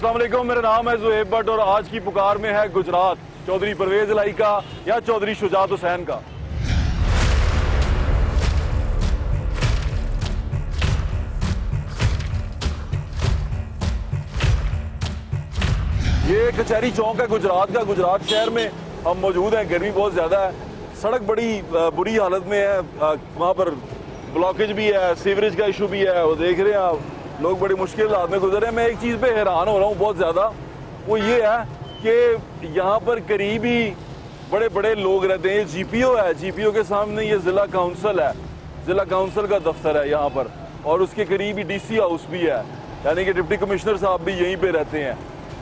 अस्सलाम वालेकुम, मेरा नाम है ज़ुहैब भट्ट और आज की पुकार में है गुजरात, चौधरी परवेज इलाही का या चौधरी शुजात हुसैन का। ये कचहरी चौक है गुजरात का। गुजरात शहर में हम मौजूद हैं। गर्मी बहुत ज़्यादा है, सड़क बड़ी बुरी हालत में है, वहाँ पर ब्लॉकेज भी है, सीवरेज का इशू भी है। वो देख रहे हैं आप, लोग बड़ी मुश्किल हालात में गुजर रहे हैं। मैं एक चीज़ पे हैरान हो रहा हूँ बहुत ज़्यादा, वो ये है कि यहाँ पर करीब ही बड़े बड़े लोग रहते हैं। ये GPO है, GPO के सामने ये ज़िला काउंसिल है, ज़िला काउंसिल का दफ्तर है यहाँ पर, और उसके करीब ही DC हाउस भी है, यानी कि डिप्टी कमिश्नर साहब भी यहीं पे रहते हैं।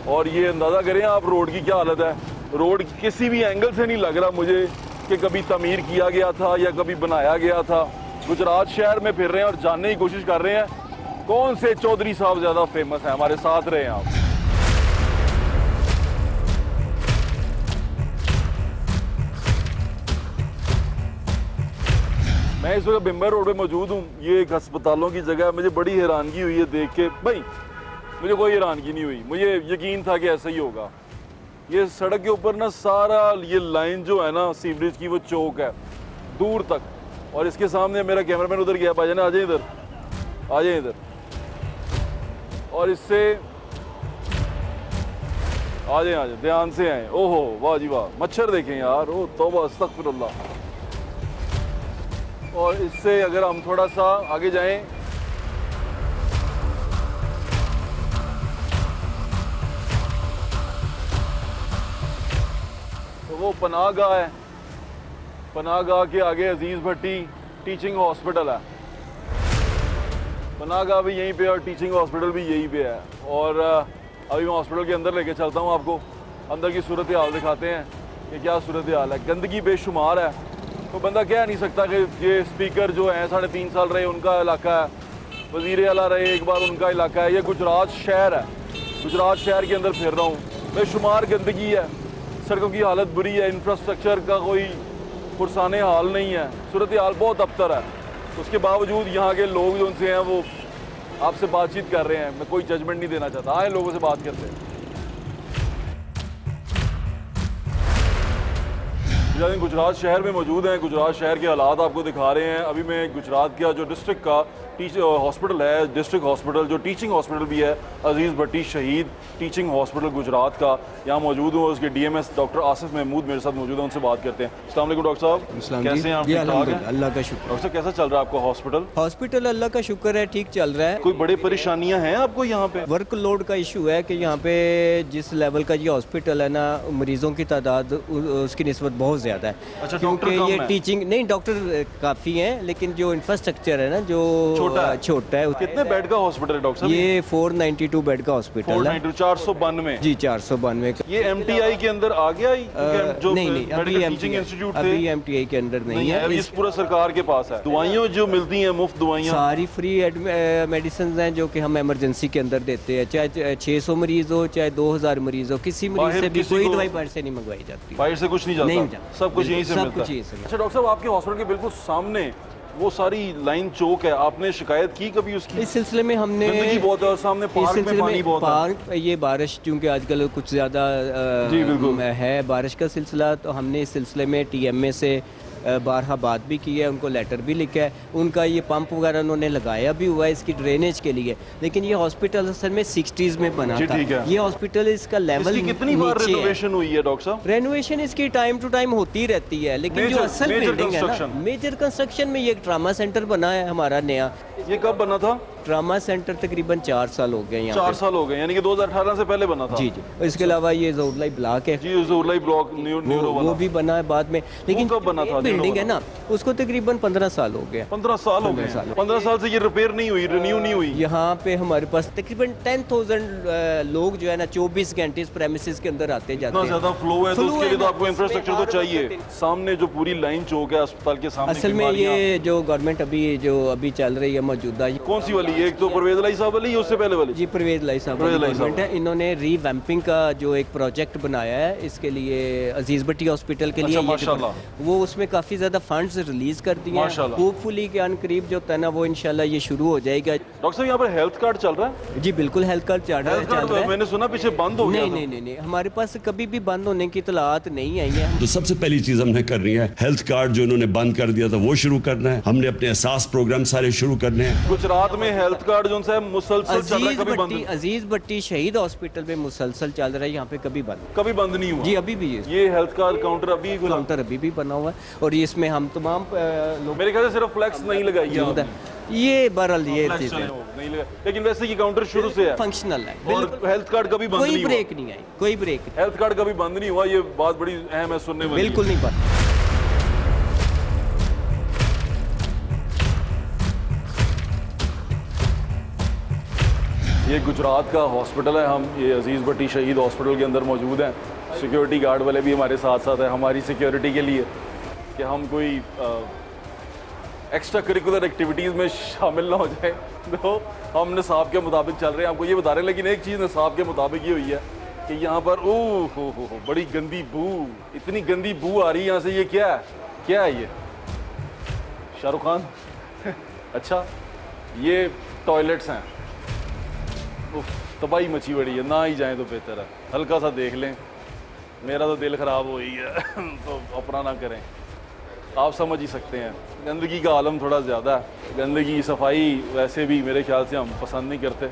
और ये अंदाज़ा करें आप रोड की क्या हालत है। रोड किसी भी एंगल से नहीं लग रहा मुझे कि कभी तमीर किया गया था या कभी बनाया गया था। गुजरात शहर में फिर रहे हैं और जानने की कोशिश कर रहे हैं कौन से चौधरी साहब ज़्यादा फेमस हैं। हमारे साथ रहे हैं आप। मैं इस वक्त बिम्बर रोड पे मौजूद हूँ। ये एक अस्पतालों की जगह है। मुझे बड़ी हैरानगी हुई है देख के। भाई मुझे कोई हैरानगी नहीं हुई, मुझे यकीन था कि ऐसा ही होगा। ये सड़क के ऊपर ना सारा ये लाइन जो है ना सीवरेज की, वो चौक है दूर तक। और इसके सामने मेरा कैमरामैन उधर गया, भाईजान आ जाए इधर, आ जाए इधर। और इससे आ जाए ध्यान से आए। ओहो वाह जी वाह, मच्छर देखें यार, ओ तौबा अस्तगफिरुल्लाह। और इससे अगर हम थोड़ा सा आगे जाएं तो वो पनाहगाह है। पनाहगाह के आगे अजीज भट्टी टीचिंग हॉस्पिटल है। पनाहगाह भी यहीं पे और टीचिंग हॉस्पिटल भी यहीं पे है। और अभी मैं हॉस्पिटल के अंदर लेके चलता हूँ, आपको अंदर की सूरत हाल दिखाते हैं कि क्या सूरत हाल है। गंदगी बेशुमार है, तो बंदा कह नहीं सकता कि ये स्पीकर जो है 3.5 साल रहे उनका इलाका है, वज़ीर आला रहे एक बार उनका इलाका है। ये गुजरात शहर है, गुजरात शहर के अंदर फिर रहा हूँ। बेशुमार गंदगी है, सड़कों की हालत बुरी है, इंफ्रास्ट्रक्चर का कोई पुरसाने हाल नहीं है, सूरत हाल बहुत अबतर है। उसके बावजूद यहाँ के लोग जो उनसे हैं वो आपसे बातचीत कर रहे हैं। मैं कोई जजमेंट नहीं देना चाहता, आए लोगों से बात करते हैं। गुजरात शहर में मौजूद हैं, गुजरात शहर के हालात आपको दिखा रहे हैं। अभी मैं गुजरात का जो डिस्ट्रिक्ट का हॉस्पिटल है, डिस्ट्रिक्ट हॉस्पिटल जो टीचिंग हॉस्पिटल भी है, अजीज़ भट्टी शहीद टीचिंग हॉस्पिटल गुजरात का, यहाँ मौजूद हूँ। उसके DMS डॉक्टर आसिफ महमूद मेरे साथ मौजूद है, उनसे बात करते हैं। अस्सलाम वालेकुम डॉक्टर साहब, कैसे हैं आप? अल्लाह का शुक्र। डॉक्टर साहब कैसा चल रहा है आपका हॉस्पिटल? हॉस्पिटल अल्लाह का शुक्र है, ठीक चल रहा है। कोई बड़ी परेशानियाँ हैं आपको यहाँ पे? वर्कलोड का इशू है कि यहाँ पे जिस लेवल का ये हॉस्पिटल है ना, मरीजों की तादाद उसकी निस्बत बहुत ज़्यादा है। अच्छा, क्योंकि ये टीचिंग नहीं, डॉक्टर काफ़ी हैं, लेकिन जो इंफ्रास्ट्रक्चर है ना जो छोटा है। कितने बेड का हॉस्पिटल है डॉक्टर साहब? ये 492 बेड का हॉस्पिटल है। 492 जी, 492 का। ये MTI के अंदर आ गया ही? जो नहीं, अभी टीचिंग इंस्टीट्यूट अभी MTI के अंदर नहीं है। इस पूरा सरकार के पास है। दवाइयाँ जो मिलती हैं मुफ्त दवाइयाँ सारी फ्री मेडिसिन हैं जो कि हम इमरजेंसी के अंदर देते हैं। चाहे 600 मरीज हो, चाहे 2000 मरीज हो, किसी मरीज से भी कोई दवाई बाहर से नहीं मंगवाई जाती। बाहर से कुछ नहीं जाता, सब कुछ यहीं से मिलता है। अच्छा डॉक्टर साहब, आपके हॉस्पिटल के बिल्कुल सामने वो सारी लाइन चौक है, आपने शिकायत की कभी उसकी? इस सिलसिले में हमने गंदगी बहुत है और सामने पार्क में पानी बहुत है। ये बारिश क्योंकि आजकल कुछ ज़्यादा है बारिश का सिलसिला, तो हमने इस सिलसिले में TMA से बारहा बात भी की है, उनको लेटर भी लिखा है। उनका ये पंप वगैरह उन्होंने लगाया भी हुआ है इसकी ड्रेनेज के लिए। लेकिन ये हॉस्पिटल असल में 60s में बना था। ये हॉस्पिटल इसका लेवल कितनी बार रेनोवेशन हुई है डॉक्टर साहब? रेनोवेशन इसकी टाइम टू टाइम होती रहती है, लेकिन जो असल बिल्डिंग है ना, मेजर कंस्ट्रक्शन में ये एक ट्रामा सेंटर बना है हमारा नया। ये कब बना था? ट्रामा सेंटर तकरीबन 4 साल हो गए यहाँ। 4 साल हो गए, यानी कि 2018 से पहले बना था। जी। इसके अलावा ये ज़ोरलाई ब्लॉक है जी, ज़ोरलाई ब्लॉक वो भी बना है बाद में। लेकिन कब बना था? बिल्डिंग है ना, उसको तकरीबन 15 साल हो गए। 15 साल हो गए। 15 साल से ये रिपेयर नहीं हुई, रिन्यू नहीं हुई। यहाँ पे हमारे पास तकरीबन 10,000 लोग जो है ना 24 घंटे इस प्रेमिसेस के अंदर आते जाते हैं। ज्यादा फ्लो है तो उसके लिए तो आपको इंफ्रास्ट्रक्चर तो चाहिए। सामने जो पूरी लाइन चौक है अस्पताल के सामने, असल में ये जो गवर्नमेंट अभी चल रही है मौजूदा, कौन सी वाली वाली, एक तो परवेज लाई साहब वाली, उससे पहले वाली जी परवेज लाई साहब परवेज लाई गवर्नमेंट है। इन्होंने रीवैम्पिंग का जो एक प्रोजेक्ट बनाया है इसके लिए अजीज भट्टी हॉस्पिटल के लिए, अच्छा, माशाल्लाह। वो उसमें काफ़ी ज़्यादा फंड्स रिलीज कर दिए हैं। माशाल्लाह। होपफुली के अनकरीब जो है ना वो इंशाल्लाह ये शुरू हो जाएगा। डॉक्टर साहब यहाँ पर हेल्थ कार्ड चल रहा है? जी बिल्कुल हेल्थ कार्ड चल रहा है। मैंने सुना पीछे बंद हो गया। नहीं, हमारे पास कभी भी बंद होने की इतलात नहीं आई है। तो सबसे पहली चीज हमने करनी है, हेल्थ कार्ड जो इन्होंने बंद कर दिया था वो शुरू करना है। हमने अपने एहसास प्रोग्राम सारे शुरू करने हैं। गुजरात में हेल्थ कार्ड जो है मुसलसल चल रहा है, कभी बंद अजीज भट्टी शहीद हॉस्पिटल में मुसलसल चल रहा है, यहाँ पे कभी बंद नहीं हुआ जी। अभी भी ये हेल्थ कार्ड काउंटर अभी भी बना हुआ है और इसमें हम तमाम लोग, मेरे ख्याल से सिर्फ फ्लैक्स नहीं लगाई है ये बहरहाल ये चीज़ है, नहीं लगा, लेकिन वैसे ये काउंटर शुरू से है, फंक्शनल है। और हेल्थ कार्ड कभी बंद नहीं हुआ, कोई ब्रेक नहीं आई, कोई ब्रेक, हेल्थ कार्ड कभी बंद नहीं हुआ। ये बात बड़ी अहम है सुनने में, बिल्कुल नहीं पता। ये गुजरात का हॉस्पिटल है, हम ये अजीज़ भट्टी शहीद हॉस्पिटल के अंदर मौजूद हैं। सिक्योरिटी गार्ड वाले भी हमारे साथ साथ हैं हमारी सिक्योरिटी के लिए, कि हम कोई एक्स्ट्रा करिकुलर एक्टिविटीज़ में शामिल ना हो जाए। तो हम निसाब के मुताबिक चल रहे हैं, आपको ये बता रहे हैं। लेकिन एक चीज़ निसाब के मुताबिक ये हुई है कि यहाँ पर ओह हो बड़ी गंदी बू, इतनी गंदी बू आ रही है यहाँ से। ये क्या है ये? शाहरुख खान अच्छा, ये टॉयलेट्स हैं। तबाही मची बड़ी है, ना ही जाएं तो बेहतर है। हल्का सा देख लें, मेरा तो दिल ख़राब हो ही है तो अपना ना करें, आप समझ ही सकते हैं। गंदगी का आलम थोड़ा ज़्यादा है, गंदगी सफाई वैसे भी मेरे ख्याल से हम पसंद नहीं करते,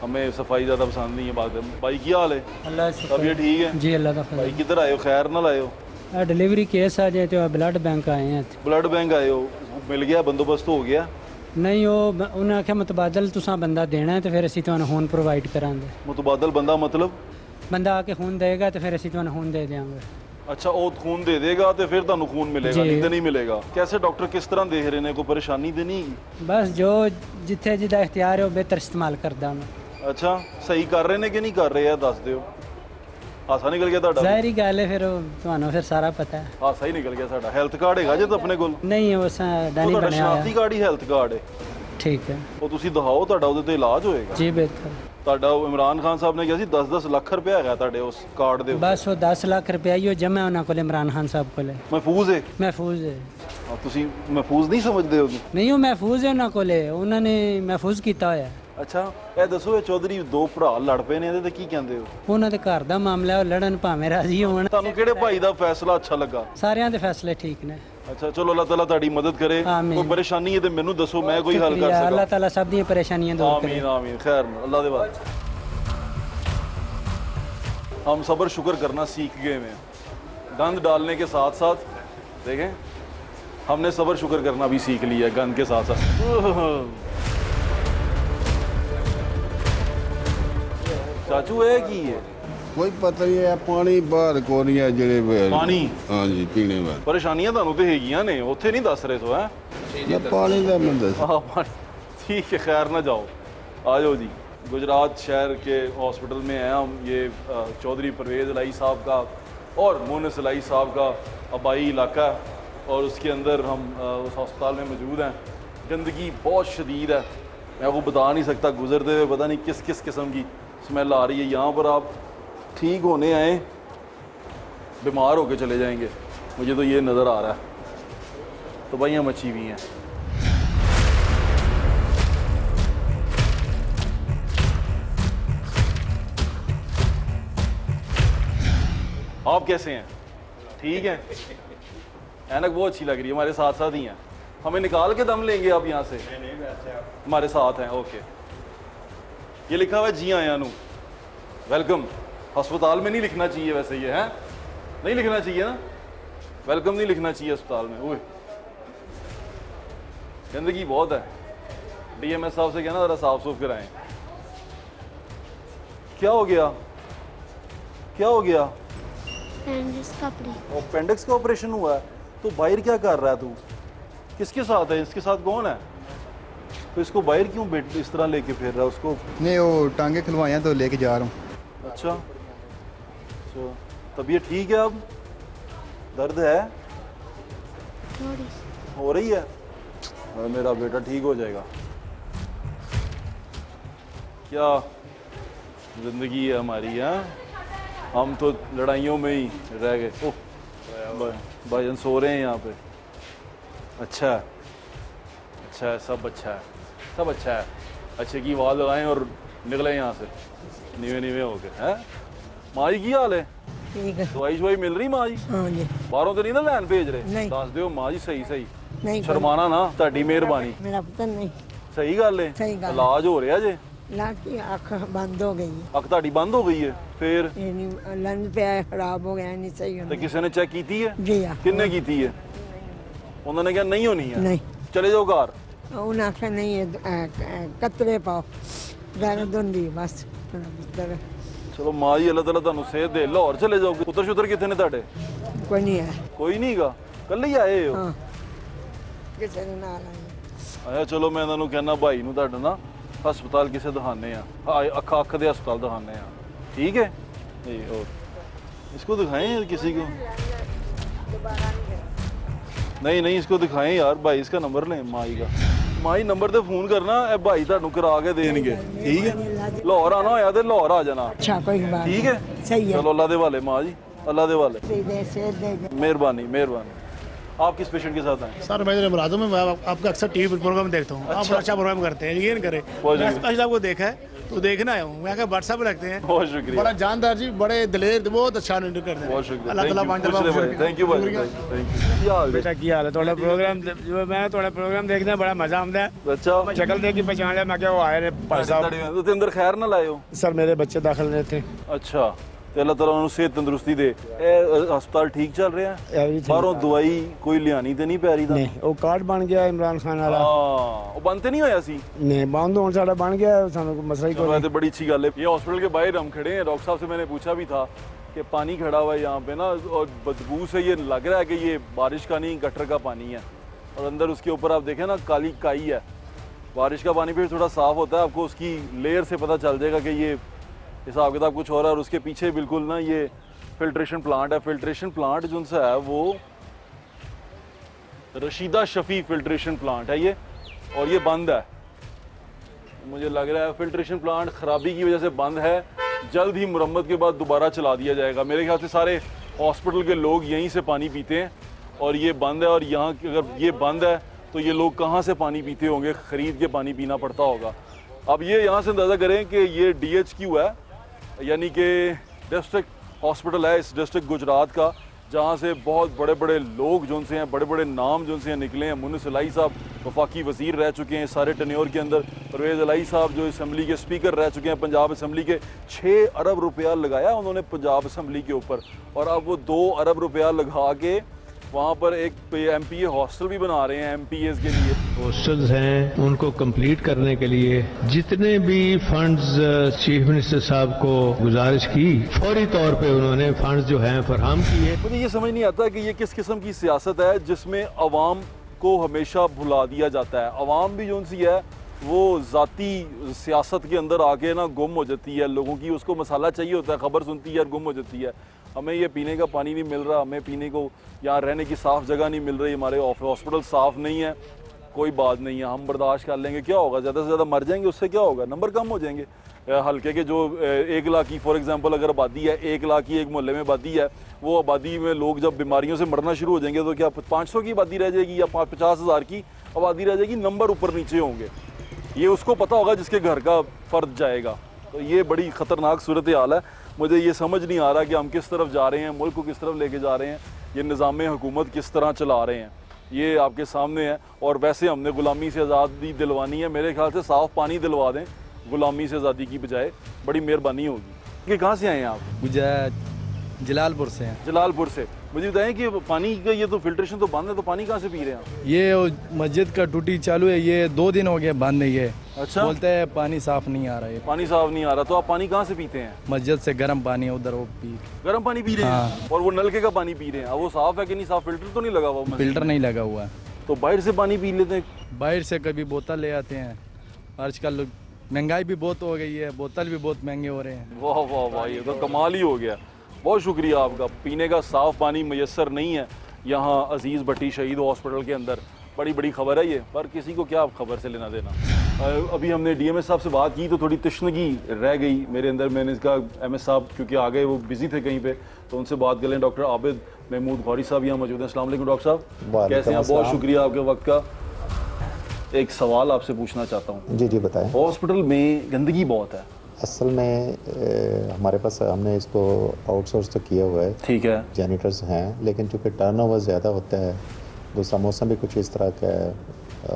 हमें सफाई ज़्यादा पसंद नहीं है। बात है भाई, क्या हाल है? अल्लाह अब ये ठीक है जी, अल्लाह का भाई। किधर आए हो? खैर ना लाए हो? डिलीवरी केस आ जाए तो ब्लड बैंक आए हैं। ब्लड बैंक आए हो, मिल गया? बंदोबस्त हो गया? नहीं, वो उन्हें आख्या मुतबादल तुसा बंदा देना है तो फिर असी तुहानू खून प्रोवाइड करांगे। मुतबादल बंदा मतलब? बंदा आके खून देगा तो फिर असी तुहानू खून दे देंगे। अच्छा, वो खून दे देगा तो फिर तुहानू खून मिलेगा, नहीं तो नहीं मिलेगा। कैसे डॉक्टर किस तरह देख रहे हैं? कोई परेशानी तो नहीं? बस जो जिथे जिदा इख्तियार है वो बेहतर इस्तेमाल करदा मैं। अच्छा, सही कर रहे हैं कि नहीं कर रहे हैं? दस दियो। हासा निकल गया ਤੁਹਾਡਾ? ਜ਼ਾਹਿਰੀ ਗੱਲ ਹੈ, ਫਿਰ ਤੁਹਾਨੂੰ ਫਿਰ ਸਾਰਾ ਪਤਾ ਹੈ। ਹਾਸਾ ਹੀ ਨਿਕਲ ਗਿਆ ਸਾਡਾ। ਹੈਲਥ ਕਾਰਡ ਹੈਗਾ ਜੇ ਤਾਂ ਆਪਣੇ ਕੋਲ? ਨਹੀਂ, ਉਹ ਸਾਡਾ ਨਹੀਂ ਬਣਿਆ ਸ਼ਨਾਖਤੀ ਕਾਰਡ ਹੀ ਹੈਲਥ ਕਾਰਡ ਹੈ। ਠੀਕ ਹੈ, ਉਹ ਤੁਸੀਂ ਦਿਖਾਓ, ਤੁਹਾਡਾ ਉਹਦੇ ਤੇ ਇਲਾਜ ਹੋਏਗਾ ਜੀ ਬਿਹਤਰ। ਤੁਹਾਡਾ ਇਮਰਾਨ ਖਾਨ ਸਾਹਿਬ ਨੇ ਕਿਹਾ ਸੀ 10-10 ਲੱਖ ਰੁਪਇਆ ਹੈਗਾ ਤੁਹਾਡੇ ਉਸ ਕਾਰਡ ਦੇ। ਬਸ ਉਹ 10 ਲੱਖ ਰੁਪਇਆ ਹੀ ਉਹ ਜਮ੍ਹਾਂ ਉਹਨਾਂ ਕੋਲ, ਇਮਰਾਨ ਖਾਨ ਸਾਹਿਬ ਕੋਲ। ਮਹਿਫੂਜ਼ ਹੈ? ਮਹਿਫੂਜ਼ ਹੈ। ਤੁਸੀਂ ਮਹਿਫੂਜ਼ ਨਹੀਂ ਸਮਝਦੇ ਹੋ? ਨਹੀਂ, ਉਹ ਮਹਿਫੂਜ਼ ਹੈ ਉਹਨਾਂ ਕੋਲ, ਉਹਨਾਂ ਨੇ ਮਹਿਫੂਜ਼ ਕੀਤਾ ਹੋਇਆ। ਅੱਛਾ, ਇਹ ਦੱਸੋ, ਇਹ ਚੌਧਰੀ ਦੋ ਭਰਾ ਲੜ ਪਏ ਨੇ, ਇਹਦੇ ਤੇ ਕੀ ਕਹਿੰਦੇ ਹੋ? ਉਹਨਾਂ ਦੇ ਘਰ ਦਾ ਮਾਮਲਾ, ਉਹ ਲੜਨ ਭਾਵੇਂ ਰਾਜ਼ੀ ਹੋਣ। ਤੁਹਾਨੂੰ ਕਿਹੜੇ ਭਾਈ ਦਾ ਫੈਸਲਾ ਅੱਛਾ ਲੱਗਾ? ਸਾਰਿਆਂ ਦੇ ਫੈਸਲੇ ਠੀਕ ਨੇ। ਅੱਛਾ, ਚਲੋ ਅੱਲਾਹ ਤਾਲਾ ਤੁਹਾਡੀ ਮਦਦ करे। ਕੋਈ ਪਰੇਸ਼ਾਨੀ ਹੈ ਤੇ ਮੈਨੂੰ ਦੱਸੋ, ਮੈਂ ਕੋਈ ਹੱਲ ਕਰ ਸਕਾਂ। ਅੱਲਾਹ ਤਾਲਾ ਸਭ ਦੀਆਂ ਪਰੇਸ਼ਾਨੀਆਂ दूर करे। आमीन आमीन। खैर अल्लाह दे बाद हम सब्र शुक्र करना सीख गए हैं। गंद डालने के साथ साथ देखें, हमने सब्र शुक्र करना भी सीख लिया गंद के साथ साथ। चाचू है की है? कोई पता नहीं है, पानी बाहर को नहीं है जेड़े पानी? हाँ जी, पीने वाला। परेशानियां ਤੁਹਾਨੂੰ ਤੇ ਹੈਗੀਆਂ ਨੇ, ਉੱਥੇ नहीं दस रहे सो है? मैं पानी का मैं दस। हाँ पानी, ठीक है, खैर ना जाओ, आ जाओ जी। गुजरात शहर के हॉस्पिटल में हैं हम। ये चौधरी परवेज़ इलाही साहब का और मोनस इलाही साहब का आबाई इलाका है, और उसके अंदर हम उस अस्पताल में मौजूद हैं। गंदगी बहुत शदीद है, मैं वो बता नहीं सकता। गुजरते हुए पता नहीं किस किस किस्म की स्मेल आ रही है। यहाँ पर आप ठीक होने आए, बीमार होके चले जाएंगे, मुझे तो ये नज़र आ रहा है। तो भाई हम अच्छी भी हैं। आप कैसे हैं? ठीक है? ऐनक बहुत अच्छी लग रही है, हमारे साथ साथ ही हैं। हमें निकाल के दम लेंगे आप यहाँ से? हमारे साथ हैं, ओके। ये लिखा हुआ है जी आया नू वेलकम। अस्पताल में नहीं लिखना चाहिए वैसे, ये है नहीं लिखना चाहिए ना, वेलकम नहीं लिखना चाहिए अस्पताल में। ओए गंदगी बहुत है। डीएमएस साहब से कहना ज़रा साफ सूफ कराएं। क्या हो गया? क्या हो गया? अपेंडिक्स का ऑपरेशन हुआ है? तो बाहर क्या कर रहा है तू? किसके साथ है? इसके साथ कौन है? तो इसको बाहर क्यों इस तरह लेके फिर रहा है उसको? नहीं, वो टांगे खुलवाया तो लेके जा रहा हूँ। अच्छा, तो तबीयत ठीक है अब? दर्द है? थोड़ी हो रही है? मेरा बेटा ठीक हो जाएगा। क्या ज़िंदगी है हमारी। हाँ, हम तो लड़ाइयों में ही रह गए। ओह, भाईजान सो रहे हैं यहाँ पे। अच्छा है, अच्छा है, सब अच्छा है, सब अच्छा है। अच्छे की आवाज़ लगाएं और निकले यहाँ से नीवे नीवे होके। हैं माँ जी की हाल है? ठीक है। दवाई शवाई मिल रही माँ जी? हाँ जी। बाहरों तो नहीं ना लैन भेज रहे? नहीं। दस दियो माँ जी सही सही। नहीं शर्माना ना, ਤੁਹਾਡੀ ਮਿਹਰਬਾਨੀ। मेरा पता नहीं। सही गल है। सही गल है। इलाज हो रहा जे? लाख की आँख बंद हो गई है। अख ਤੁਹਾਡੀ ਬੰਦ ਹੋ ਗਈ ਹੈ ਫਿਰ? ये नहीं लंच पे आया, खराब हो गया, नहीं सही ਤੇ होना। ਕਿਸੇ ਨੇ ਚੈੱਕ ਕੀਤੀ ਹੈ? जी हाँ। ਕਿੰਨੇ ਕੀਤੀ ਹੈ? ਉਹਨਾਂ ਨੇ ਕਿਹਾ ਨਹੀਂ ਹੋਣੀ ਹੈ। नहीं। ਚਲੇ ਜਾਓ ਘਰ। उन्हें आख्या नहीं है, कतरे पाओ, दर्द होंगी बस दर्द। ਚਲੋ ਮਾਂ ਜੀ ਅੱਲਾਹ ਤਾਲਾ ਤੁਹਾਨੂੰ ਸਿਹਤ ਦੇ। ਲਾਹੌਰ ਚਲੇ ਜਾਓਗੇ? ਪੁੱਤਰ ਸ਼ੁੱਤਰ ਕਿੱਥੇ ਨੇ ਤੁਹਾਡੇ? कोई नहीं है। ਕੋਈ ਨਹੀਂਗਾ, ਕੱਲੇ ਹੀ ਆਏ ਹੋ? हाँ किसी ने ना आया। ਆਇਆ ਚਲੋ ਮੈਂ ਇਹਨਾਂ ਨੂੰ ਕਹਿਣਾ ਭਾਈ ਨੂੰ ਤੁਹਾਡਾ ਨਾ ਹਸਪਤਾਲ ਕਿਸੇ ਦਿਖਾਣੇ ਆ। ਅੱਖਾਂ ਅੱਖ ਦੇ ਹਸਪਤਾਲ ਦਿਖਾਣੇ ਆ। ठीक है जी। और इसको दिखाएं किसी को? नहीं नहीं इसको दिखाएं यार। भाई इसका नंबर लें माई का। माई नंबर ਤੇ ਫੋਨ ਕਰਨਾ, ਇਹ ਭਾਈ ਤੁਹਾਨੂੰ ਕਰਾ ਕੇ ਦੇਣਗੇ। ਠੀਕ ਹੈ, ਲਾਹੌਰ ਆਣਾ ਹੋਇਆ ਤੇ ਲਾਹੌਰ ਆ ਜਾਣਾ। अच्छा कोई बात ठीक है, सही है। चलो अल्लाह दे वाले माँ जी, अल्लाह दे वाले। सीधे से दे। मेहरबानी मेहरबानी। आप किस पेशेंट के साथ हैं? सर मैं इधर मुरादों में आपका अक्सर टीवी प्रोग्राम देखता हूँ। आप बड़ा अच्छा प्रोग्राम करते हैं, यकीन करें। मैं स्पेशल आपको देखा है तो देखना है, मैं क्या व्हाट्सएप रखते हैं। बहुत शुक्रिया। बड़ा जानदार जी, बड़े दिलेर, बहुत अच्छा इंटरव्यू करते हैं। बहुत शुक्रिया। अल्लाह ताला थैंक यू भाई, थैंक यू। क्या हाल बेटा की हाल है? थोड़ा प्रोग्राम जो मैं थोड़ा प्रोग्राम देखने में बड़ा मजा आता है। अच्छा, मैं शक्ल देख के पहचान लिया, मैं क्या वो आए ने भाई साहब। तो अंदर खैर ना लाए हो? सर मेरे बच्चे दाखिल नहीं थे। अच्छा, ਤੇ ਅੱਲਾਹ ਤਾਲਾ ਉਹਨੂੰ ਸਿਹਤ ਤੰਦਰੁਸਤੀ ਦੇ। ਇਹ ਹਸਪਤਾਲ ਠੀਕ ਚੱਲ ਰਿਹਾ ਹੈ? ਬਾਹਰੋਂ ਦਵਾਈ ਕੋਈ ਲਿਆਣੀ ਤੇ ਨਹੀਂ ਪੈ ਰਹੀ? ਤਾਂ ਨਹੀਂ, ਉਹ ਕਾਰਡ ਬਣ ਗਿਆ ਇਮਰਾਨ ਖਾਨ ਵਾਲਾ। ਹਾਂ, ਉਹ ਬੰਦ ਤੇ ਨਹੀਂ ਹੋਇਆ ਸੀ? नहीं बंद होने सारा बन गया, सानू कोई मसला ही कोई तो बड़ी अच्छी गल है। ये हॉस्पिटल के बाहर हम खड़े हैं। डॉक्टर साहब से मैंने पूछा भी था कि पानी खड़ा हुआ है यहाँ पे ना, और बदबू से ये लग रहा है कि ये बारिश का नहीं गटर का पानी है। और अंदर उसके ऊपर आप देखें ना काली काई है। बारिश का पानी फिर थोड़ा साफ होता है, आपको उसकी लेयर से पता चल जाएगा कि ये हिसाब किताब कुछ हो रहा है। और उसके पीछे बिल्कुल ना ये फिल्ट्रेशन प्लांट है। फिल्ट्रेशन प्लांट जो सा है वो रशीदा शफी फिल्ट्रेशन प्लांट है ये, और ये बंद है। मुझे लग रहा है फिल्ट्रेशन प्लांट खराबी की वजह से बंद है। जल्द ही मुरम्मत के बाद दोबारा चला दिया जाएगा। मेरे ख्याल से सारे हॉस्पिटल के लोग यहीं से पानी पीते हैं, और ये बंद है। और यहाँ अगर ये बंद है तो ये लोग कहाँ से पानी पीते होंगे? ख़रीद के पानी पीना पड़ता होगा। अब ये यहाँ से अंदाज़ा करें कि ये DHQ है, यानी कि डिस्ट्रिक्ट हॉस्पिटल है इस डिस्ट्रिक्ट गुजरात का, जहाँ से बहुत बड़े बड़े लोग जो से हैं, बड़े बड़े नाम जो से निकले हैं। मुन्नस इलाही साहब वफाकी वज़ीर रह चुके हैं सारे टेन्योर के अंदर। परवेज़ इलाही साहब जो असम्बली के स्पीकर रह चुके हैं पंजाब असम्बली के। 6 अरब रुपया लगाया उन्होंने पंजाब असम्बली के ऊपर, और अब वो 2 अरब रुपया लगा के वहाँ पर एक MPA हॉस्टल भी बना रहे हैं MPAs के लिए। हॉस्टल्स हैं उनको कंप्लीट करने के लिए जितने भी फंड्स चीफ मिनिस्टर साहब को गुजारिश की, फौरी तौर पे उन्होंने फंड्स जो हैं फराहम किए। मुझे ये समझ नहीं आता कि ये किस किस्म की सियासत है जिसमें अवाम को हमेशा भुला दिया जाता है। अवाम भी जो सी है वो ज़ाती सियासत के अंदर आके ना गुम हो जाती है। लोगों की उसको मसाला चाहिए होता है, खबर सुनती है और गुम हो जाती है। हमें ये पीने का पानी नहीं मिल रहा, हमें पीने को यहाँ रहने की साफ़ जगह नहीं मिल रही, हमारे हॉस्पिटल साफ़ नहीं है, कोई बात नहीं है, हम बर्दाश्त कर लेंगे। क्या होगा? ज़्यादा से ज़्यादा मर जाएंगे, उससे क्या होगा? नंबर कम हो जाएंगे। हल्के के जो 1 लाख की फॉर एग्जांपल अगर आबादी है, 1 लाख की एक मोहल्ले में आबादी है, वो आबादी में लोग जब बीमारियों से मरना शुरू हो जाएंगे तो क्या 500 की आबादी रह जाएगी या 50,000 की आबादी रह जाएगी? नंबर ऊपर नीचे होंगे। ये उसको पता होगा जिसके घर का फ़र्द जाएगा। तो ये बड़ी ख़तरनाक सूरत हाल है। मुझे ये समझ नहीं आ रहा कि हम किस तरफ जा रहे हैं, मुल्क को किस तरफ लेके जा रहे हैं, ये निज़ाम हुकूमत किस तरह चला रहे हैं, ये आपके सामने है। और वैसे हमने ग़ुलामी से आज़ादी दिलवानी है। मेरे ख्याल से साफ़ पानी दिलवा दें ग़ुलामी से आज़ादी की बजाय, बड़ी मेहरबानी होगी। कि कहाँ से आए हैं आप? मुझे जलालपुर से हैं। जलालपुर से। मुझे बताएं कि पानी का ये तो फिल्ट्रेशन तो बंद है, तो पानी कहाँ से पी रहे हैं? ये मस्जिद का टूटी चालू है, ये 2 दिन हो गए बंद नहीं है। अच्छा, बोलते हैं पानी साफ नहीं आ रहा है। पानी साफ नहीं आ रहा, तो आप पानी कहाँ से पीते हैं? मस्जिद से गर्म पानी है उधर, वो पी गर्म पानी पी रहे हैं। और वो नलके का पानी पी रहे हैं, वो साफ है कि नहीं साफ? फिल्टर तो नहीं लगा हुआ? फिल्टर नहीं लगा हुआ है। तो बाहर से पानी पी लेते हैं? बाहर से कभी बोतल ले आते हैं। आजकल महंगाई भी बहुत हो गई है, बोतल भी बहुत महंगे हो रहे हैं। वाह वाह वाह, ये तो कमाल ही हो गया। बहुत शुक्रिया आपका। पीने का साफ़ पानी मैसर नहीं है यहाँ अजीज़ भट्टी शहीद हॉस्पिटल के अंदर। बड़ी बड़ी खबर है ये, पर किसी को क्या खबर से लेना देना। अभी हमने डीएमएस साहब से बात की तो थोड़ी तशनगी रह गई मेरे अंदर। मैंने इसका एमएस साहब क्योंकि आ गए, वो बिजी थे कहीं पे, तो उनसे बात कर लें। डॉक्टर आबिद महमूद गौरी साहब यहाँ मौजूद हैं। अस्सलाम वालेकुम डॉक्टर साहब, कैसे हैं? बहुत शुक्रिया आपके वक्त का। एक सवाल आपसे पूछना चाहता हूँ। जी जी बताएं। हॉस्पिटल में गंदगी बहुत है असल में हमारे पास, हमने इसको आउटसोर्स तो किया हुआ है, ठीक है, जैनिटर्स हैं, लेकिन चूँकि टर्नओवर ज़्यादा होता है, दूसरा मौसम भी कुछ इस तरह का है,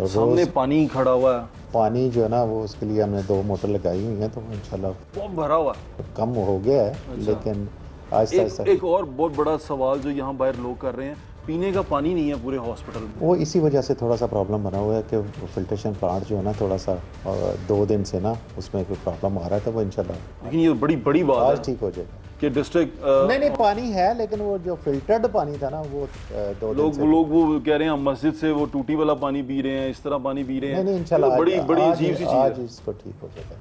सामने पानी खड़ा हुआ है, पानी जो है ना वो उसके लिए हमने 2 मोटर लगाई हुई हैं, तो इंशाल्लाह बहुत भरा हुआ कम हो गया है। अच्छा। लेकिन आहिस्ता आहिस्ता एक और बहुत बड़ा सवाल जो यहाँ बाहर लोग कर रहे हैं, पीने का पानी नहीं है पूरे हॉस्पिटल में। वो इसी वजह से थोड़ा सा प्रॉब्लम बना हुआ है कि फिल्ट्रेशन प्लांट जो है ना थोड़ा सा 2 दिन से ना उसमें कोई प्रॉब्लम आ रहा है, तो वो इंशाल्लाह, लेकिन ये बड़ी बात आज है ठीक हो जाएगा कि डिस्ट्रिक्ट नहीं पानी है, लेकिन वो जो फिल्टर्ड पानी था ना वो 2 दिन से लोग वो कह रहे हैं हम मस्जिद से वो टूटी वाला पानी पी रहे हैं, इस तरह पानी पी रहे हैं। नहीं इंशाल्लाह बड़ी अजीब सी चीज़ है। आज इसको ठीक हो जाएगा,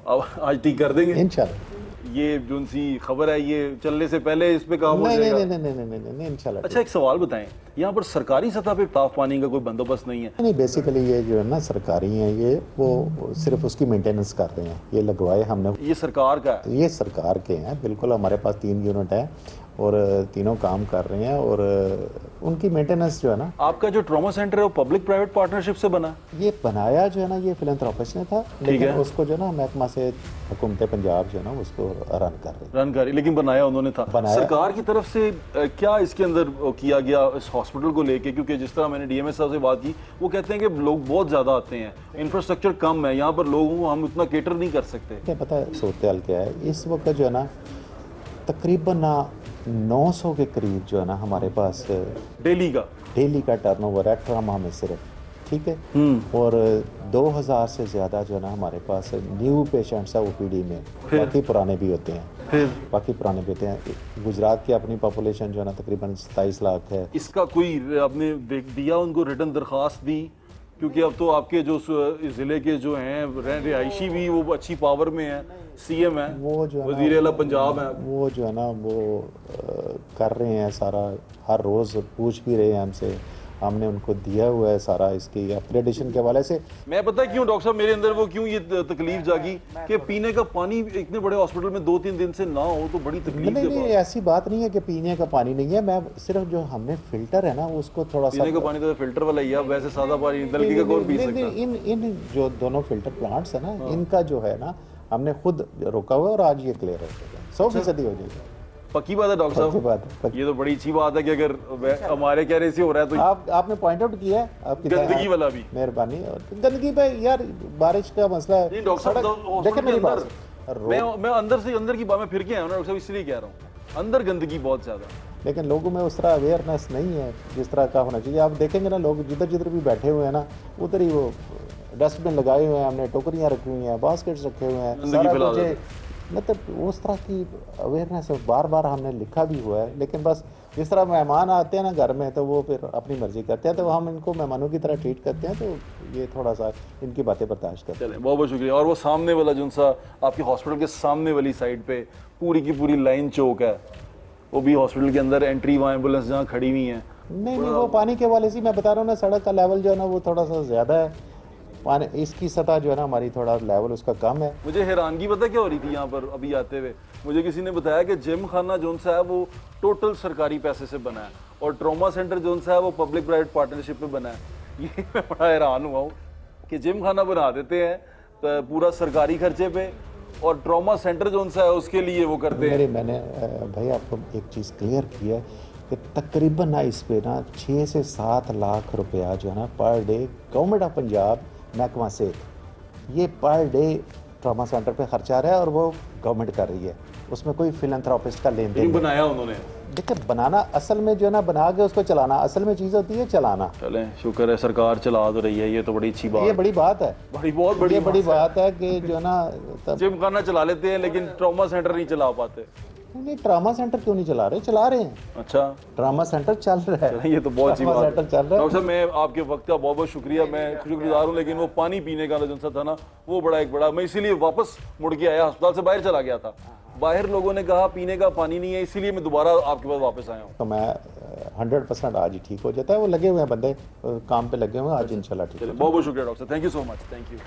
अब आज ठीक कर देंगे इंशाल्लाह। ये जो सी खबर है ये चलने से पहले इस पे काम हो जाएगा। नहीं इंशाल्लाह। अच्छा एक सवाल बताएं, यहाँ पर सरकारी सतह पे साफ पानी का कोई बंदोबस्त नहीं है? नहीं, बेसिकली ये जो है ना सरकारी हैं, ये वो सिर्फ उसकी मेंटेनेंस कर रहे हैं। ये लगवाए हमने, ये सरकार का है? ये सरकार के हैं बिल्कुल। हमारे पास 3 यूनिट है और तीनों काम कर रहे हैं, और उनकी मेंटेनेंस जो है ना। आपका जो ट्रॉमा सेंटर है वो पब्लिक प्राइवेट पार्टनरशिप से बना? ये बनाया जो है ना ये फिलैंथ्रोपिस्ट ने था, लेकिन उसको जो ना महकमा से हुकूमत पंजाब जो है ना उसको रन कर रही, लेकिन बनाया उन्होंने था। सरकार की तरफ से क्या इसके अंदर किया गया इस हॉस्पिटल को लेके? क्योंकि जिस तरह मैंने डीएमएस साहब से बात की, वो कहते हैं कि लोग बहुत ज्यादा आते हैं, इंफ्रास्ट्रक्चर कम है, यहाँ पर लोगों को हम उतना केटर नहीं कर सकते। क्या पता है सूरत क्या है इस वक्त जो है ना, तकरीबन 900 के करीब जो है ना हमारे पास डेली का टर्नओवर है ट्रामा में सिर्फ, ठीक है। और 2000 से ज़्यादा जो है ना हमारे पास न्यू पेशेंट्स है ओपीडी में, बाकी पुराने भी होते हैं। गुजरात की अपनी पॉपुलेशन जो है ना तकरीबन 27 लाख है। इसका कोई आपने दिया उनको रिटर्न दरख्वास्त दी? क्योंकि अब तो आपके जो ज़िले के जो हैं रिहायशी भी वो अच्छी पावर में है, सीएम है, वो जो है वज़ीर आला पंजाब है, वो जो है ना वो कर रहे हैं सारा, हर रोज़ पूछ भी रहे हैं हमसे, हमने उनको दिया हुआ है सारा इसकी अपग्रेडेशन के हवाले से। मैं पता है क्यों डॉक्टर साहब मेरे अंदर वो क्यों ये तकलीफ जागी कि पीने का पानी इतने बड़े हॉस्पिटल में 2-3 दिन से ना हो तो बड़ी तकलीफ। नहीं ऐसी बात नहीं है कि पीने का पानी नहीं है, मैं सिर्फ जो हमने फिल्टर है ना उसको थोड़ा सा, पीने का पानी तो फिल्टर वाला ही है, वैसे सादा पानी नलकी का कौन पी सकता? इन जो दोनों फिल्टर प्लांट्स है ना, इनका जो है ना हमने खुद रोका हुआ और आज ये क्लियर हो जाएगा, 100% हो जाएगा। पक्की बात है डॉक्टर साहब, ये तो बड़ी अच्छी बात है कि अगर हमारे कहने से हो रहा है तो आपने पॉइंट आउट किया है, आपकी गंदगी वाला भी मेहरबानी। और गंदगी पे यार बारिश का मसला है। नहीं डॉक्टर साहब देखिए मेरी बात, मैं अंदर की बात में फिर के आया हूं डॉक्टर साहब, इसलिए कह रहा हूं अंदर गंदगी बहुत ज्यादा, लेकिन लोगों में उस तरह अवेयरनेस नहीं है जिस तरह का होना चाहिए। आप देखेंगे ना लोग जिधर भी बैठे हुए हैं ना, उधर ही वो डस्टबिन लगाए हुए हैं, हमने टोकरियां रखी हुई हैं, बास्केट्स रखे हुए हैं, सारा कुछ, मतलब उस तरह की अवेयरनेस बार बार हमने लिखा भी हुआ है। लेकिन बस जिस तरह मेहमान आते हैं ना घर में, तो वो फिर अपनी मर्जी करते हैं, तो हम इनको मेहमानों की तरह ट्रीट करते हैं, तो ये थोड़ा सा इनकी बातें बर्दाश्त करते हैं। बहुत बहुत शुक्रिया। और वो सामने वाला जो सा आपके हॉस्पिटल के सामने वाली साइड पे पूरी की पूरी लाइन चौक है, वो भी हॉस्पिटल के अंदर एंट्री, वहाँ एम्बुलेंस जहाँ खड़ी हुई है। नहीं वो पानी के वाले से मैं बता रहा हूँ ना, सड़क का लेवल जो है ना वो थोड़ा सा ज़्यादा है, पानी इसकी सतह जो है ना हमारी थोड़ा लेवल उसका कम है। मुझे हैरानगी पता क्या हो रही थी यहाँ पर अभी आते हुए, मुझे किसी ने बताया कि जिम खाना जो सा है वो टोटल सरकारी पैसे से बना है, और ट्रॉमा सेंटर जो सा है वो पब्लिक प्राइवेट पार्टनरशिप पे बना है। ये मैं बड़ा हैरान हुआ हूँ कि जिम खाना बना देते हैं तो पूरा सरकारी खर्चे पे, और ट्रॉमा सेंटर जो सा है उसके लिए वो करते हैं। मैंने भाई आपको एक चीज़ क्लियर की है कि तकरीबन ना इस पे ना 6 से 7 लाख रुपया जो है ना per day government of Punjab महकमा से ये पर डे ट्रॉमा सेंटर पे खर्चा रहा है, और वो गवर्नमेंट कर रही है, उसमें कोई फिलैंथ्रोपिस्ट का लेन देन बनाया उन्होंने। देखिए बनाना असल में जो है ना, बना के उसको चलाना असल में चीज़ होती है चलाना। चलें शुक्र है सरकार चला तो रही है, ये तो बड़ी अच्छी बात, ये बड़ी बात है, बहुत बड़ी बात है कि जो है ना जिम खाना चला लेते हैं लेकिन ट्रॉमा सेंटर नहीं चला पाते। नहीं ट्रामा सेंटर क्यों नहीं चला रहे हैं। अच्छा ट्रामा सेंटर चल रहा है, ये तो बहुत अच्छी बात है। चल रहा है। डॉक्टर साहब मैं आपके वक्त का बहुत बहुत शुक्रिया, मैं शुक्रगुजार हूँ, लेकिन वो पानी पीने का जो सा था ना वो बड़ा मैं इसीलिए वापस मुड़ के आया, अस्पताल से बाहर चला गया था, बाहर लोगों ने कहा पीने का पानी नहीं है, इसीलिए मैं दोबारा आपके पास वापस आया हूँ। तो मैं 100% आज ही ठीक हो जाता है। वो लगे हुए हैं बंदे, काम पे लगे हुए हैं, आज इंशाल्लाह ठीक है। बहुत बहुत शुक्रिया डॉक्टर साहब, thank you so much, thank you.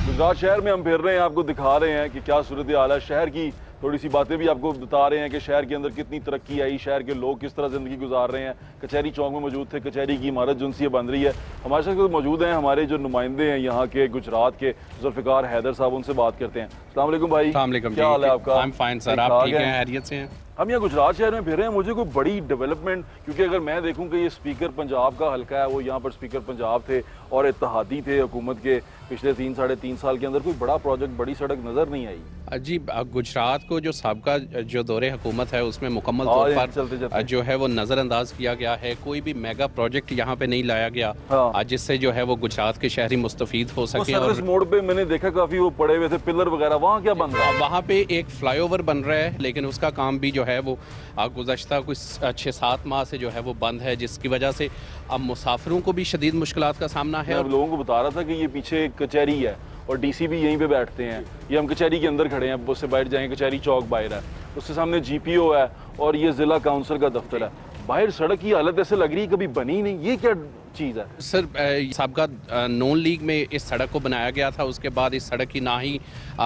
Gujarat शहर में हम फिर रहे हैं, आपको दिखा रहे हैं कि क्या सूरत हाल है शहर की, थोड़ी सी बातें भी आपको बता रहे हैं कि शहर के अंदर कितनी तरक्की आई, शहर के लोग किस तरह ज़िंदगी गुजार रहे हैं। कचहरी चौक में मौजूद थे, कचहरी की इमारत जो सी बन रही है। हमारे साथ मौजूद हैं हमारे जो नुमाइंदे हैं यहाँ के गुजरात के, जुल्फ़िकार हैदर साहब, उनसे बात करते हैं। अस्सलाम वालेकुम भाई, क्या हाल है आपका? फाइन सर, आप ठीक हैं, खैरियत से हैं? हम यहाँ गुजरात शहर में फिर रहे हैं, मुझे कोई बड़ी डेवलपमेंट, क्योंकि अगर मैं देखूं कि ये स्पीकर पंजाब का हल्का है, वो यहाँ पर स्पीकर पंजाब थे और इत्तेहादी थे हुकूमत के, पिछले 3-3.5 साल के अंदर कोई बड़ा प्रोजेक्ट, बड़ी सड़क नज़र नहीं आई। जी, गुजरात को जो साबका जो दौरे हुकूमत है उसमें मुकम्मल तौर पर जो है वो नज़रअंदाज किया गया है। कोई भी मेगा प्रोजेक्ट यहाँ पे नहीं लाया गया जिससे जो है वो गुजरात के शहरी मुस्तफीद हो सके। और मोड़ पे मैंने देखा काफ़ी वो पड़े हुए थे पिलर वगैरह, वहाँ क्या बन रहा है? वहाँ पे एक फ्लाईओवर बन रहा है, लेकिन उसका काम भी जो है वो गुज़श्ता कुछ 6-7 माह से जो है वो बंद है, जिसकी वजह से अब मुसाफिरों को भी शदीद मुश्किलात का सामना है। और लोगों को बता रहा था कि ये पीछे कचहरी है और डीसी भी यहीं पे बैठते हैं, ये हम कचहरी के अंदर खड़े हैं, उससे बैठ जाएंगे, कचहरी चौक बाहर है, उसके सामने GPO है और ये ज़िला काउंसिल का दफ्तर है। बाहर सड़क की हालत ऐसे लग रही है कभी बनी नहीं, ये क्या चीज़ है? सर, साबका नॉन लीग में इस सड़क को बनाया गया था, उसके बाद इस सड़क की ना ही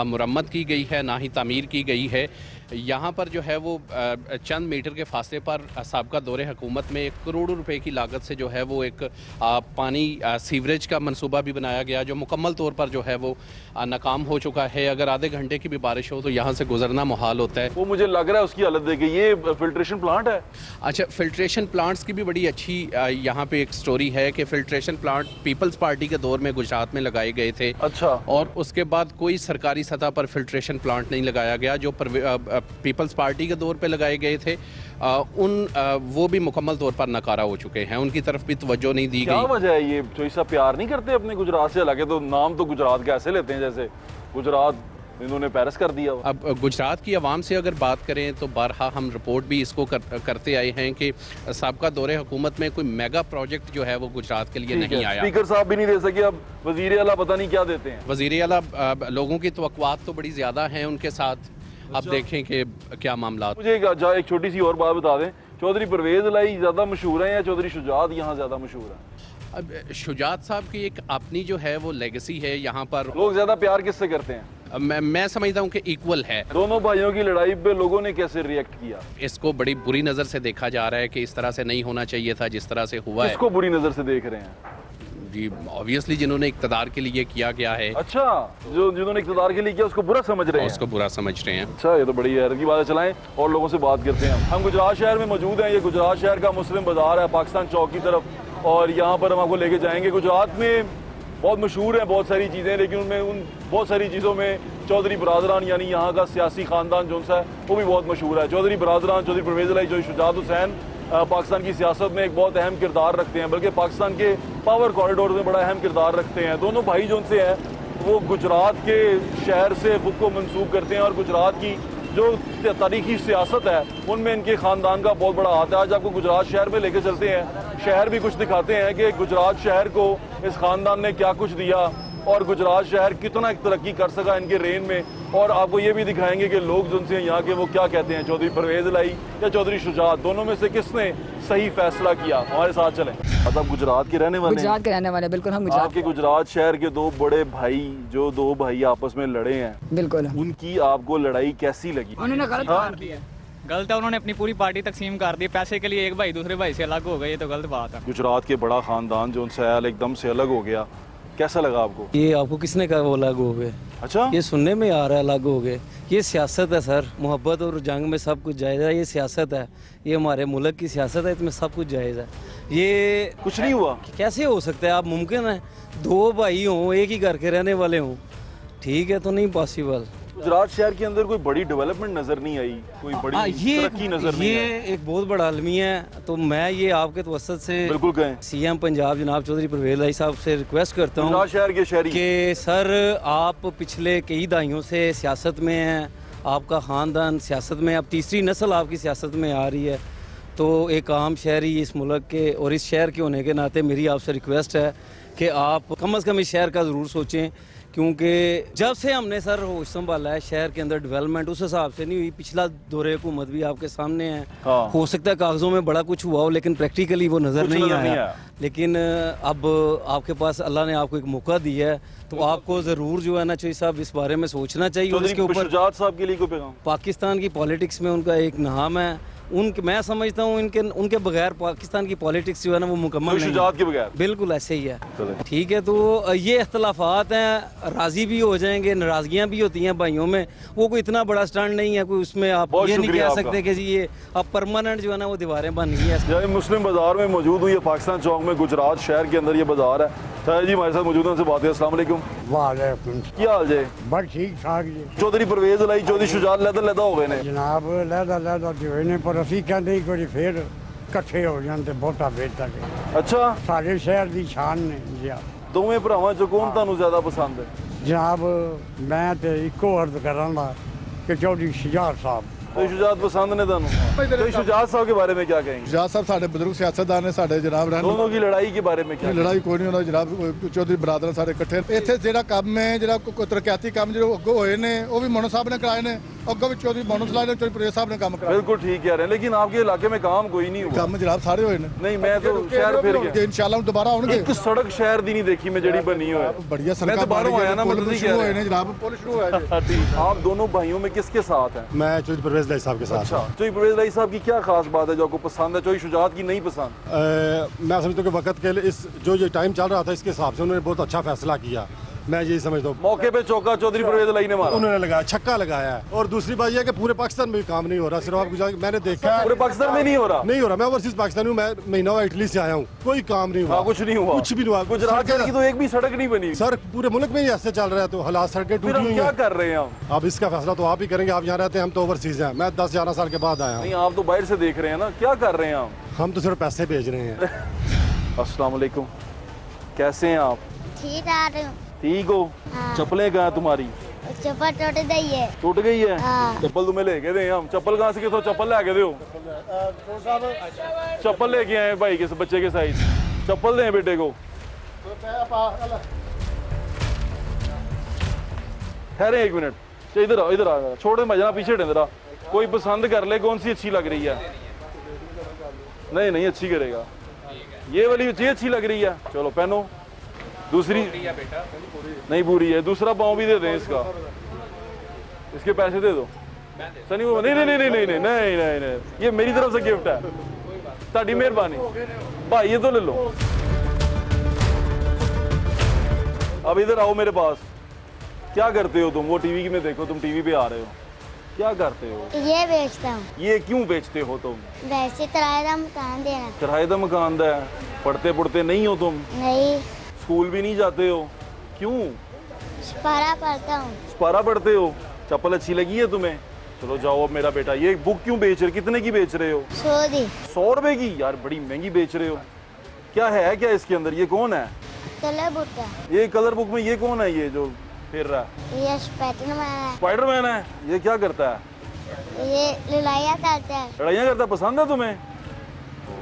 मुरम्मत की गई है ना ही तामीर की गई है। यहाँ पर जो है वो चंद मीटर के फासले पर साबका दौरे हुकूमत में 1 करोड़ रुपए की लागत से जो है वो एक पानी सीवरेज का मंसूबा भी बनाया गया, जो मुकम्मल तौर पर जो है वो नाकाम हो चुका है। अगर आधे घंटे की भी बारिश हो तो यहाँ से गुजरना मुहाल होता है। वो मुझे लग रहा है उसकी हालत देखे। ये फिल्ट्रेशन प्लांट है? अच्छा, फिल्ट्रेशन प्लांट्स की भी बड़ी अच्छी यहाँ पे एक स्टोरी है कि फिल्ट्रेशन प्लांट पीपल्स पार्टी के दौर में गुजरात में लगाए गए थे। अच्छा। और उसके बाद कोई सरकारी सतह पर फिल्ट्रेशन प्लांट नहीं लगाया गया। जो पीपल्स पार्टी के दौर पे लगाए गए थे वो भी मुकम्मल तौर पर नकारा हो चुके हैं, उनकी तरफ भी तवज्जो नहीं दी गई। क्या वजह है ये? जो ऐसा प्यार नहीं करते अपने गुजरात से? हालांकि तो नाम तो गुजरात का ऐसे लेते हैं जैसे गुजरात इन्होंने पेरिस कर दिया। अब गुजरात की आवाम से अगर बात करें तो बारहा हम रिपोर्ट भी इसको करते आए हैं कि साबका दौरे हुकूमत में कोई मेगा प्रोजेक्ट जो है वो गुजरात के लिए नहीं आया। स्पीकर साहब भी नहीं दे सके, अब वजीर आला पता नहीं क्या देते हैं। वजीर आला लोगों की तवक्कुआत तो बड़ी ज़्यादा हैं उनके साथ, अब देखें कि क्या मामला। मुझे एक छोटी सी और बात बता दें, चौधरी परवेज लाई ज़्यादा मशहूर है या चौधरी शुजात यहाँ ज़्यादा मशहूर है? अब शुजात साहब की एक अपनी जो है वो लेगेसी है यहाँ पर। लोग ज़्यादा प्यार किससे करते हैं? मैं समझता हूँ कि इक्वल है। दोनों भाइयों की लड़ाई पे लोगों ने कैसे रिएक्ट किया? इसको बड़ी बुरी नज़र से देखा जा रहा है कि इस तरह से नहीं होना चाहिए था जिस तरह से हुआ है। इसको बुरी नज़र से देख रहे हैं? जी, ऑब्वियसली जिन्होंने इक़्तिदार के लिए किया गया है। अच्छा, जिन्होंने इक़्तिदार के लिए किया उसको बुरा समझ रहे हैं? उसको बुरा समझ रहे हैं। अच्छा, ये तो बड़ी हैरत की बात है। चलाएं और लोगों से बात करते हैं। हम गुजरात शहर में मौजूद हैं, ये गुजरात शहर का मुस्लिम बाजार है पाकिस्तान चौक की तरफ, और यहाँ पर हम आपको लेके जाएंगे। गुजरात में बहुत मशहूर है बहुत सारी चीज़ें, लेकिन उनमें उन बहुत सारी चीज़ों में चौधरी बरादरान यानी यहाँ का सियासी ख़ानदान जो सा है वो भी बहुत मशहूर है। चौधरी बरादरान, चौधरी परवेज़ अली, चौधरी शुजात हुसैन पाकिस्तान की सियासत में एक बहुत अहम किरदार रखते हैं, बल्कि पाकिस्तान के पावर कॉरिडोर में बड़ा अहम किरदार रखते हैं। दोनों भाई जो उनसे हैं वो गुजरात के शहर से खुद को मंसूब करते हैं और गुजरात की जो तारीखी सियासत है उनमें इनके ख़ानदान का बहुत बड़ा हाथ है। आज आपको गुजरात शहर में लेके चलते हैं, शहर भी कुछ दिखाते हैं कि गुजरात शहर को इस ख़ानदान ने क्या कुछ दिया और गुजरात शहर कितना तरक्की कर सका इनके रेन में, और आपको ये भी दिखाएंगे कि लोग जिनसे यहाँ के वो क्या कहते हैं, चौधरी परवेज़ अली या चौधरी शुजात, दोनों में से किसने सही फैसला किया। हमारे साथ चलें। मतलब गुजरात के रहने वाले? गुजरात के रहने वाले, बिल्कुल हम गुजरात आपके गुजरात शहर के दो बड़े भाई, जो दो भाई आपस में लड़े हैं, बिल्कुल, उनकी आपको लड़ाई कैसी लगी? उन्होंने गलत बात की है। गलत है, उन्होंने अपनी पूरी पार्टी तकसीम कर दी पैसे के लिए। एक भाई दूसरे भाई से अलग हो गए, ये तो गलत बात है। गुजरात के बड़ा खानदान जो उनसे एकदम से अलग हो गया, कैसा लगा आपको? ये आपको किसने कहा वो अलग हो गए? अच्छा, ये सुनने में आ रहा है अलग हो गए। ये सियासत है सर, मोहब्बत और जंग में सब कुछ जायज़ है। ये सियासत है, ये हमारे मुल्क की सियासत है, इसमें सब कुछ जायज़ है। ये कुछ नहीं हुआ? कैसे हो सकता है? आप मुमकिन है दो भाई हों, एक ही घर के रहने वाले हों, ठीक है, तो नहीं पॉसिबल। गुजरात शहर के अंदर कोई बड़ी डेवलपमेंट नजर नहीं आई, कोई बड़ी तरक्की नजर नहीं आई। ये एक बहुत बड़ा अलमिया है, तो मैं ये आपके तवसत से बिल्कुल कहें CM पंजाब जनाब चौधरी परवेज़ अली साहब से रिक्वेस्ट करता हूँ गुजरात शहर के शहरी कि सर आप पिछले कई दहाइयों से सियासत में हैं आपका ख़ानदान सियासत में, अब तीसरी नस्ल आपकी सियासत में आ रही है, तो एक आम शहरी इस मुल्क के और इस शहर के होने के नाते मेरी आपसे रिक्वेस्ट है कि आप कम से कम इस शहर का ज़रूर सोचें, क्योंकि जब से हमने सर होश संभाला है शहर के अंदर डेवलपमेंट उस हिसाब से नहीं हुई। पिछला दौरे हुकूमत भी आपके सामने है, हो सकता है कागज़ों में बड़ा कुछ हुआ हो लेकिन प्रैक्टिकली वो नज़र नहीं आया। लेकिन अब आपके पास अल्लाह ने आपको एक मौका दिया है, तो आपको ज़रूर जो है ना चौधरी साहब इस बारे में सोचना चाहिए। और इसके ऊपर साहब के लिए कोई पैगाम? पाकिस्तान की पॉलिटिक्स में उनका एक नाम है, मैं समझता हूँ उनके बगैर पाकिस्तान की पॉलिटिक्स जो है ना वो मुकम्मल नहीं है। के बगैर बिल्कुल ऐसे ही है। ठीक है, तो ये इख्तलाफात हैं, राजी भी हो जाएंगे, नाराजगियाँ भी होती हैं भाइयों में, वो कोई इतना बड़ा स्टैंड नहीं है, कोई उसमें आप ये नहीं कह सकते कि जी ये अब परमानेंट जो है ना वो दीवारें बन गई है। मुस्लिम बाजार में मौजूद हूँ, ये पाकिस्तान चौक में गुजरात शहर के अंदर ये बाजार है। शायद जी हमारे साथ मौजूद हैं, बात है। अस्सलाम वालेकुम। वालेकुम। क्या हाल है? बस ठीक ठाक जी। चौधरी परवेज लाई, चौधरी शुजात लैदा हो गए ने जनाब, लैदा जो है ने, पर असी कहते एक बार फिर इकट्ठे हो जान ते बहुता बेहतर है। अच्छा, सारे शहर की शान ने जी। दोवें भरावां चों कौन तुहानूं ज्यादा पसंद है? जनाब मैं ते इको अर्ज करांगा कि चौधरी शुजात साहब। तो शुजात पसंद ने तुहानूं? तो शुजात साहब के बारे में क्या कहेंगे? शुजात साहब साडे बुजुर्ग सियासतदान ने, साडे जनाब दोनों की लड़ाई के बारे में क्या? लड़ाई कोई नहीं होना जनाब, चौधरी बरादर सारे इकट्ठे। इत्थे जेड़ा काम है, जेड़ा कोई तरक्याती काम जो अगों होए ने, वो भी मनो साहब ने कराए ने, अगों भी चौधरी मनो सलाह ने, चौधरी परवेज साहब ने काम कराया। बिल्कुल ठीक कह रहे हैं, लेकिन आपके इलाके में काम कोई नहीं हुआ। काम जनाब सारे होए ने। नहीं, मैं तो शहर फिर गया, इंशाल्लाह दोबारा आउणगे। एक सड़क शहर दी नहीं देखी मैं, जेड़ी बनी होए बढ़िया सड़क। मैं तो बाहरों आया ना, मतलब शुरू होए ने जनाब, पुल शुरू होया जी। आप दोनों भाइयों में किसके साथ हैं? मैं चौधरी परवेज लाई साहब के साथ। अच्छा, चौधरी परवेज लाई साहब की क्या खास बात है जो आपको पसंद है, चौधरी शुजात की नहीं पसंद? मैं समझता हूँ कि वक्त के इस जो ये टाइम चल रहा था इसके हिसाब से उन्होंने बहुत अच्छा फैसला किया, मैं यही समझता हूँ। मौके पे चौका चौधरी परवेज लाई ने मारा, उन्होंने लगाया, छक्का लगाया है। और दूसरी बात यह है कि पूरे पाकिस्तान में भी काम नहीं हो रहा, सिर्फ आपको मैंने देखा है पूरे पाकिस्तान में नहीं हो रहा। नहीं हो रहा, मैं ओवरसीज पाकिस्तानी हूँ, मैं महीना हुआ इटली से आया हूँ, कोई काम नहीं हुआ। कुछ नहीं हुआ, कुछ भी नहीं हुआ। गुजरात की तो एक भी सड़क नहीं बनी सर, पूरे मुल्क में ही ऐसे चल रहा है, तो हालात सड़कें टूटी हुई हैं। क्या कर रहे हैं हम? अब इसका फैसला तो आप ही करेंगे, आप यहाँ रहते हैं, हम तो ओवरसीज हैं, मैं 10-11 साल के बाद आया हूँ। नहीं, आप तो बाहर से देख रहे हैं ना, क्या कर रहे हैं हम तो सिर्फ पैसे भेज रहे हैं। अस्सलाम वालेकुम, कैसे हैं आप? ठीक आ रही हूँ। ठीक हो? चप्पलें कहाँ तुम्हारी? चप्पल टूट गई है। टूट गई है? चप्पल तुम्हें लेके दे हम। चप्पल कहाँ से कितों चप्पल लेके दो? चप्पल लेके आए भाई के बच्चे के साइज, चप्पल दें बेटे को। ठहरे एक मिनट, इधर आओ, इधर आ, छोड़ मजा पीछे इधर आ। कोई पसंद कर ले कौन सी अच्छी लग रही है। नहीं नहीं, अच्छी करेगा, ये वाली अच्छी लग रही है, चलो पहनो। दूसरी नहीं पूरी है, दूसरा पाँव भी दे दें इसका, इसके पैसे दे दो। सनी वो नहीं नहीं नहीं नहीं नहीं नहीं नहीं नहीं नहीं, ये मेरी तरफ से गिफ्ट है, ताड़ी मेहरबानी भाई, ये तो ले लो। अब इधर आओ मेरे पास, क्या करते हो तुम? वो टीवी में देखो, तुम टीवी पे आ रहे हो, क्या करते हो? ये बेचता हूँ। ये क्यों बेचते हो तुम? वैसे किराएदार मकान देना। किराएदार मकान है, पढ़ते पढ़ते नहीं हो तुम? नहीं। स्कूल भी नहीं जाते हो? क्यों? स्पारा पढ़ता हूँ। स्पारा पढ़ते हो? चप्पल अच्छी लगी है तुम्हें? चलो जाओ। अब मेरा बेटा ये बुक क्यों बेच रहे, कितने की बेच रहे हो? 100 रुपए की? यार बड़ी महंगी बेच रहे हो। क्या है क्या इसके अंदर? ये कौन है? कलर बुक है। ये कलर बुक में ये कौन है, ये जो फिर रहा है? ये स्पाइडरमैन है। स्पाइडरमैन है? ये क्या करता है? ये लड़ाइयाँ करता है। लड़ाइयाँ करता है? पसंद है तुम्हें?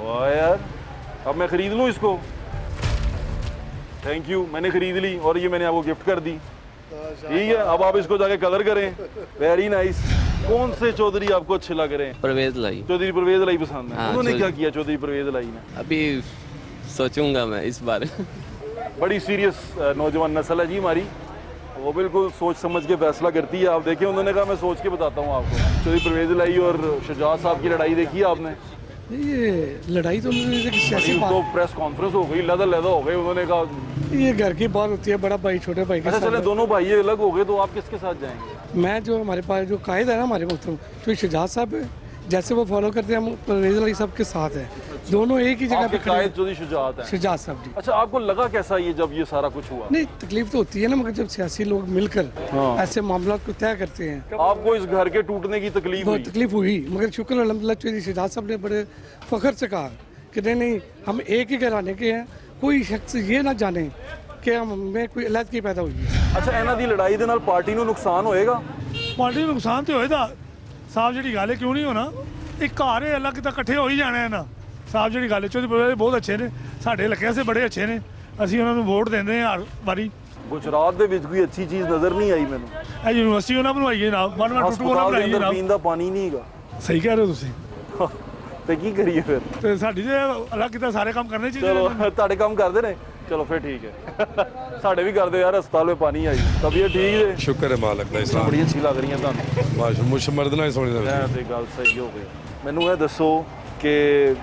वाह यार, अब मैं खरीद लूँ इसको? थैंक यू, मैंने खरीद ली और ये मैंने आपको गिफ्ट कर दी। ठीक है, अब आप इसको जाके कलर करें। Very nice. कौन से चौधरी आपको अच्छे लग रहे हैं? परवेज लाई। चौधरी परवेज लाई पसंद है? उन्होंने क्या किया चौधरी परवेज लाई ने? अभी सोचूंगा मैं इस बारे में। बड़ी सीरियस नौजवान नस्ल है जी हमारी, वो बिल्कुल सोच समझ के फैसला करती है। आप देखें, उन्होंने कहा मैं सोच के बताता हूँ आपको। चौधरी परवेज लाई और शुजात साहब की लड़ाई देखी है आपने? ये लड़ाई तो तो प्रेस कॉन्फ्रेंस हो गई, लदा हो गए, उन्होंने कहा ये घर की बात होती है, बड़ा भाई छोटे भाई के साथ। दोनों भाई अलग हो गए, तो आप किसके साथ जाएंगे? मैं जो हमारे पास जो कायद है ना हमारे मुल्क, तो शुजात साहब जैसे वो फॉलो करते हैं, हम परवेज अली साहब के साथ हैं, दोनों एक ही जगह पे खड़े। चौधरी शुजात है? शुजात साहब जी। अच्छा, आपको लगा कैसा ये जब ये सारा कुछ हुआ? नहीं, तकलीफ तो होती है ना, मगर जब सियासी लोग मिलकर ऐसे मामला को तय करते हैं। आपको इस घर के टूटने की तकलीफ हुई? तकलीफ हुई, मगर शुक्र अल्हम्दुलिल्लाह चौधरी शुजात साहब ने बड़े फख्र से कहा कि नहीं, हम एक ही घराने के हैं, कोई शख्स ये ना जाने कि हमें कोई अलग की पैदा हुई है। अच्छा, इन्हां दी लड़ाई दे नाल पार्टी नूं नुकसान होएगा? पार्टी ਨੂੰ ਨੁਕਸਾਨ ਤੇ ਹੋਏਗਾ ਸਾਫ ਜਿਹੜੀ ਗੱਲ ਹੈ ਕਿਉਂ ਨਹੀਂ ਹੋਣਾ ਇੱਕ ਘਰ ਹੈ ਅਲੱਗ ਤਾਂ ਇਕੱਠੇ ਹੋ ਹੀ ਜਾਣੇ ਨਾ ਸਾਫ ਜਿਹੜੀ ਗੱਲ ਹੈ ਚੌਧਰੀ ਪਰਵੇਜ਼ ਬਹੁਤ ਅੱਛੇ ਨੇ ਸਾਡੇ ਇਲਾਕੇ ਸੇ ਬੜੇ ਅੱਛੇ ਨੇ ਅਸੀਂ ਉਹਨਾਂ ਨੂੰ ਵੋਟ ਦਿੰਦੇ ਹਾਂ ਹਰ ਵਾਰੀ ਗੁਜਰਾਤ ਦੇ ਵਿੱਚ ਕੋਈ ਅੱਛੀ ਚੀਜ਼ ਨਜ਼ਰ ਨਹੀਂ ਆਈ ਮੈਨੂੰ ਇਹ ਯੂਨੀਵਰਸਿਟੀ ਉਹਨਾਂ ਬਣਵਾਈ ਹੈ ਨਾ ਵਨ ਵਨ ਟੂ ਉਹਨਾਂ ਬਣਾਈ ਹੈ ਨਾ ਪੀਣ ਦਾ ਪਾਣੀ ਨਹੀਂ ਹੈਗਾ ਸਹੀ ਕਹਿ ਰਹੇ ਹੋ ਤੁਸੀਂ ਤੇ ਕੀ ਕਰੀਏ ਫਿਰ ਤੇ ਸਾਡੀ ਤੇ ਅਲੱਗ ਕਿਤਾ ਸਾਰੇ ਕੰਮ ਕਰਨੇ ਚਾਹੀਦੇ ਚਲੋ ਤੁਹਾਡੇ ਕੰਮ ਕਰਦੇ ਨੇ ਚਲੋ ਫਿਰ ਠੀਕ ਹੈ ਸਾਡੇ ਵੀ ਕਰਦੇ ਯਾਰ ਹਸਪਤਾਲ ਵਿੱਚ ਪਾਣੀ ਆਈ ਤਬੀਅਤ ਠੀਕ ਹੈ ਸ਼ੁਕਰ ਹੈ ਮਾਲਕ ਦਾ ਇਸਲਾਮ ਬੜੀ ਅੱਛੀ ਲੱਗ ਰਹੀਆਂ ਤੁਹਾਨੂੰ ਮਾਸ਼ਾ ਮੁਸ਼ਮਰਦਨਾ ਹੀ ਸੋਹਣੀ ਲੱਗਦੀ ਹੈ ਤੇ ਗੱਲ ਸਹੀ ਹੋ ਗਈ ਮੈਨੂੰ ਇਹ ਦੱਸੋ ਕਿ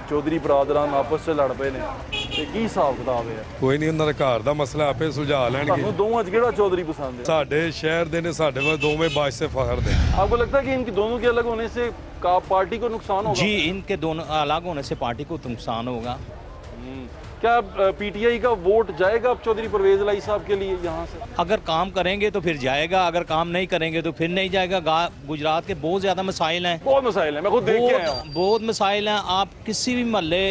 ਚੌਧਰੀ ਬਰਾਦਰਾਂ ਆਪਸ 'ਚ ਲੜ ਪਏ ਨੇ ਤੇ ਕੀ ਹਿਸਾਬ ਕਿਤਾਬ ਹੈ ਕੋਈ ਨਹੀਂ ਉਹਨਾਂ ਦਾ ਘਰ ਦਾ ਮਸਲਾ ਆਪੇ ਸੁਲਝਾ ਲੈਣਗੇ ਤੁਹਾਨੂੰ ਦੋਵਾਂ 'ਚ ਕਿਹੜਾ ਚੌਧਰੀ ਪਸੰਦ ਹੈ ਸਾਡੇ ਸ਼ਹਿਰ ਦੇ ਨੇ ਸਾਡੇ ਵਿੱਚ ਦੋਵੇਂ ਬਾਸ਼ से फखर दे आपको लगता है कि इनके दोनों के अलग होने से पार्टी को नुकसान होगा जी इनके दोनों अलग होने से पार्टी को नुकसान होगा क्या पीटीआई का वोट जाएगा अब चौधरी परवेज लाई साहब के लिए यहाँ से अगर काम करेंगे तो फिर जाएगा अगर काम नहीं करेंगे तो फिर नहीं जाएगा गुजरात के बहुत ज़्यादा मसाइल हैं बहुत मसाइल हैं मैं खुद देख के आया हूं बहुत मसाइल हैं आप किसी भी मोहल्ले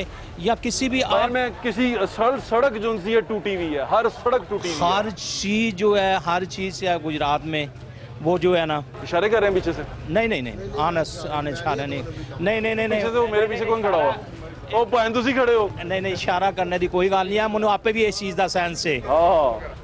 या किसी भी मैं किसी सड़क जो सी है टूटी हुई है हर सड़क टूटी हुई है हर चीज़ जो है हर चीज़ से गुजरात में वो जो है ना इशारे कर रहे हैं पीछे से नहीं आने इशारा नहीं पीछे से मेरे पीछे कौन खड़ा हुआ ओ भाई तुसी खड़े हो नहीं इशारा करने की कोई गल नहीं है मैंने आपे भी इस चीज़ का सेंस है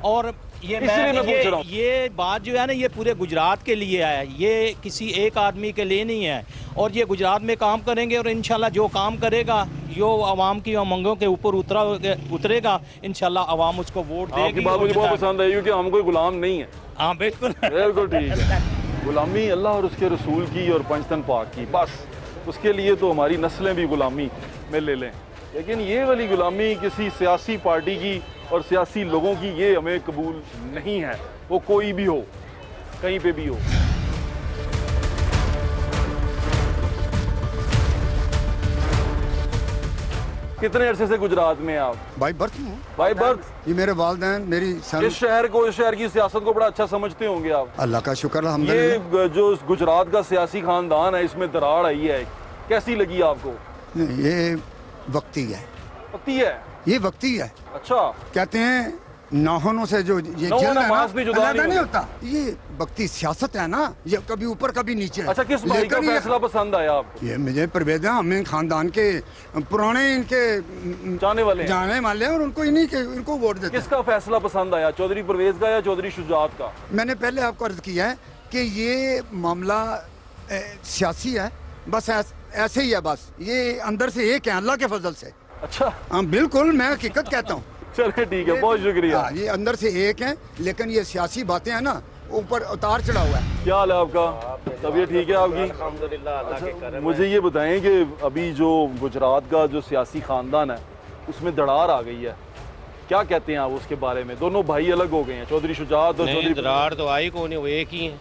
और ये बात जो है ना ये पूरे गुजरात के लिए है ये किसी एक आदमी के लिए नहीं है और ये गुजरात में काम करेंगे और इंशाल्लाह जो काम करेगा जो आवाम की उमंगों के ऊपर उतरेगा इंशाल्लाह आवाम उसको वोट देगी। आपकी बात मुझे बहुत पसंद आई क्योंकि हम कोई गुलाम नहीं है। हाँ बिल्कुल बिल्कुल ठीक है। गुलामी अल्लाह और उसके रसूल की और पंचतन पाक की बस उसके लिए तो हमारी नस्लें भी गुलामी में ले लें लेकिन ये वाली गुलामी किसी सियासी पार्टी की और सियासी लोगों की ये हमें कबूल नहीं है वो कोई भी हो कहीं पे भी हो। कितने अरसे से गुजरात में आप? बाई बर्थ हूँ। By birth? ये मेरे वालिदैन मेरी इस शहर की सियासत को बड़ा अच्छा समझते होंगे आप। अल्लाह का शुक्र अल्हम्दुलिल्लाह। ये जो गुजरात का सियासी खानदान है इसमें दरार आई है कैसी लगी आपको? ये वक्ती है। वक्ती है? ये वक्ती है। अच्छा कहते हैं नाखूनों से जो ये जल है ना नहीं होता ये वक्ती सियासत है ना ये कभी ऊपर कभी नीचे। अच्छा किस भाई का फैसला पसंद आया आपको? ये मुझे परवेज है हमें खानदान के पुराने इनके जाने वाले हैं और उनको इन्हीं के इनको वोट देते। किसका फैसला पसंद आया चौधरी परवेज का या चौधरी शुजात का? मैंने पहले आपको अर्ज किया है कि ये मामला सियासी है बस ऐसे ही है बस ये अंदर से एक है अल्लाह के फजल से। अच्छा हाँ बिल्कुल मैं हकीकत कहता हूँ। चलिए ठीक है बहुत शुक्रिया। ये अंदर से एक है लेकिन ये सियासी बातें हैं ना ऊपर उतार चढ़ा हुआ है। क्या हाल है आपका? तबीयत ठीक है आपकी? अच्छा, मुझे ये बताएं कि अभी जो गुजरात का जो सियासी खानदान है उसमें दरार आ गई है क्या कहते हैं आप उसके बारे में? दोनों भाई अलग हो गए हैं चौधरी शुजात और चौधरी दरार तो आई कौन है वो एक ही है।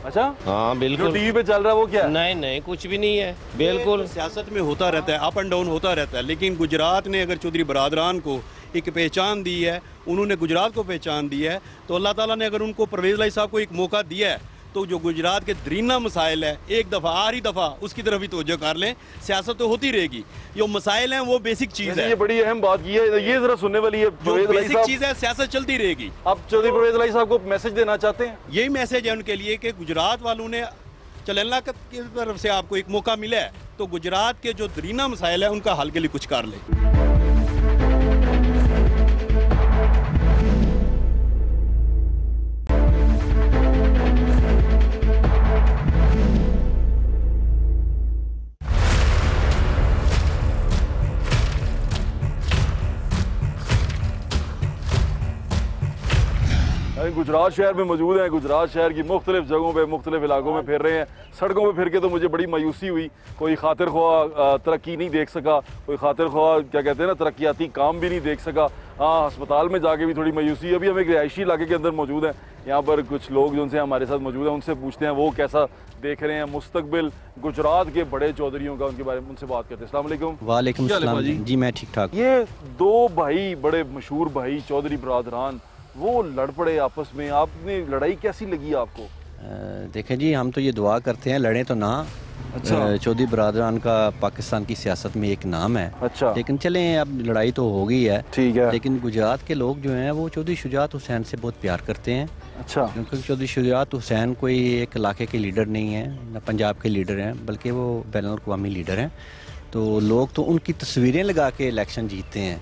अच्छा हाँ बिल्कुल। जो टीवी पे चल रहा है वो क्या है? नहीं कुछ भी नहीं है बिल्कुल। सियासत में होता रहता है अप एंड डाउन होता रहता है लेकिन गुजरात ने अगर चौधरी बरादरान को एक पहचान दी है उन्होंने गुजरात को पहचान दी है तो अल्लाह ताला ने अगर उनको परवेज लाई साहब को एक मौका दिया है तो जो गुजरात के दरीना मसाइल है एक दफ़ा आखिरी दफ़ा उसकी तरफ ही तवज्जो कर लें। सियासत तो होती रहेगी जो मसाइल हैं वो बेसिक चीज़ है। ये बड़ी अहम बात की है ये जरा सुनने वाली है जो बेसिक चीज़ है सियासत चलती रहेगी। आप चौधरी परवेज लाई साहब को मैसेज देना चाहते हैं? यही मैसेज है उनके लिए कि गुजरात वालों ने चल अल्लाह की तरफ से आपको एक मौका मिला है तो गुजरात के जो दरीना मसाइल है उनका हल के लिए कुछ कर लें। गुजरात शहर में मौजूद हैं। गुजरात शहर की मुख्तलिफ जगहों पे मुख्तलिफ इलाकों में फिर रहे हैं। सड़कों पे फिर के तो मुझे बड़ी मायूसी हुई कोई खातिर ख्वाह तरक्की नहीं देख सका कोई खातिर ख्वाह क्या कहते हैं ना तरक्याती काम भी नहीं देख सका। हाँ अस्पताल में जाके भी थोड़ी मायूसी। अभी हम एक रिहायशी इलाके के अंदर मौजूद हैं यहाँ पर कुछ लोग जो उनसे हमारे साथ मौजूद हैं उनसे पूछते हैं वो कैसा देख रहे हैं मुस्तकबिल गुजरात के बड़े चौधरियों का उनके बारे में उनसे बात करते हैं। अस्सलाम वालेकुम। वालेकुम सलाम जी मैं ठीक ठाक। ये दो भाई बड़े मशहूर भाई चौधरी बरादरान वो लड़ पड़े आपस में आपने लड़ाई कैसी लगी आपको? देखें जी हम तो ये दुआ करते हैं लड़ें तो ना चौधरी बरादरान का पाकिस्तान की सियासत में एक नाम है। अच्छा। लेकिन चलें, अब लड़ाई तो हो गई है, ठीक है, लेकिन गुजरात के लोग जो हैं वो चौधरी शुजात हुसैन से बहुत प्यार करते हैं। अच्छा। क्योंकि चौधरी शुजात हुसैन कोई एक इलाके के लीडर नहीं है, न पंजाब के लीडर हैं, बल्कि वो बैनुल अक़वामी लीडर हैं। तो लोग तो उनकी तस्वीरें लगा के इलेक्शन जीतते हैं।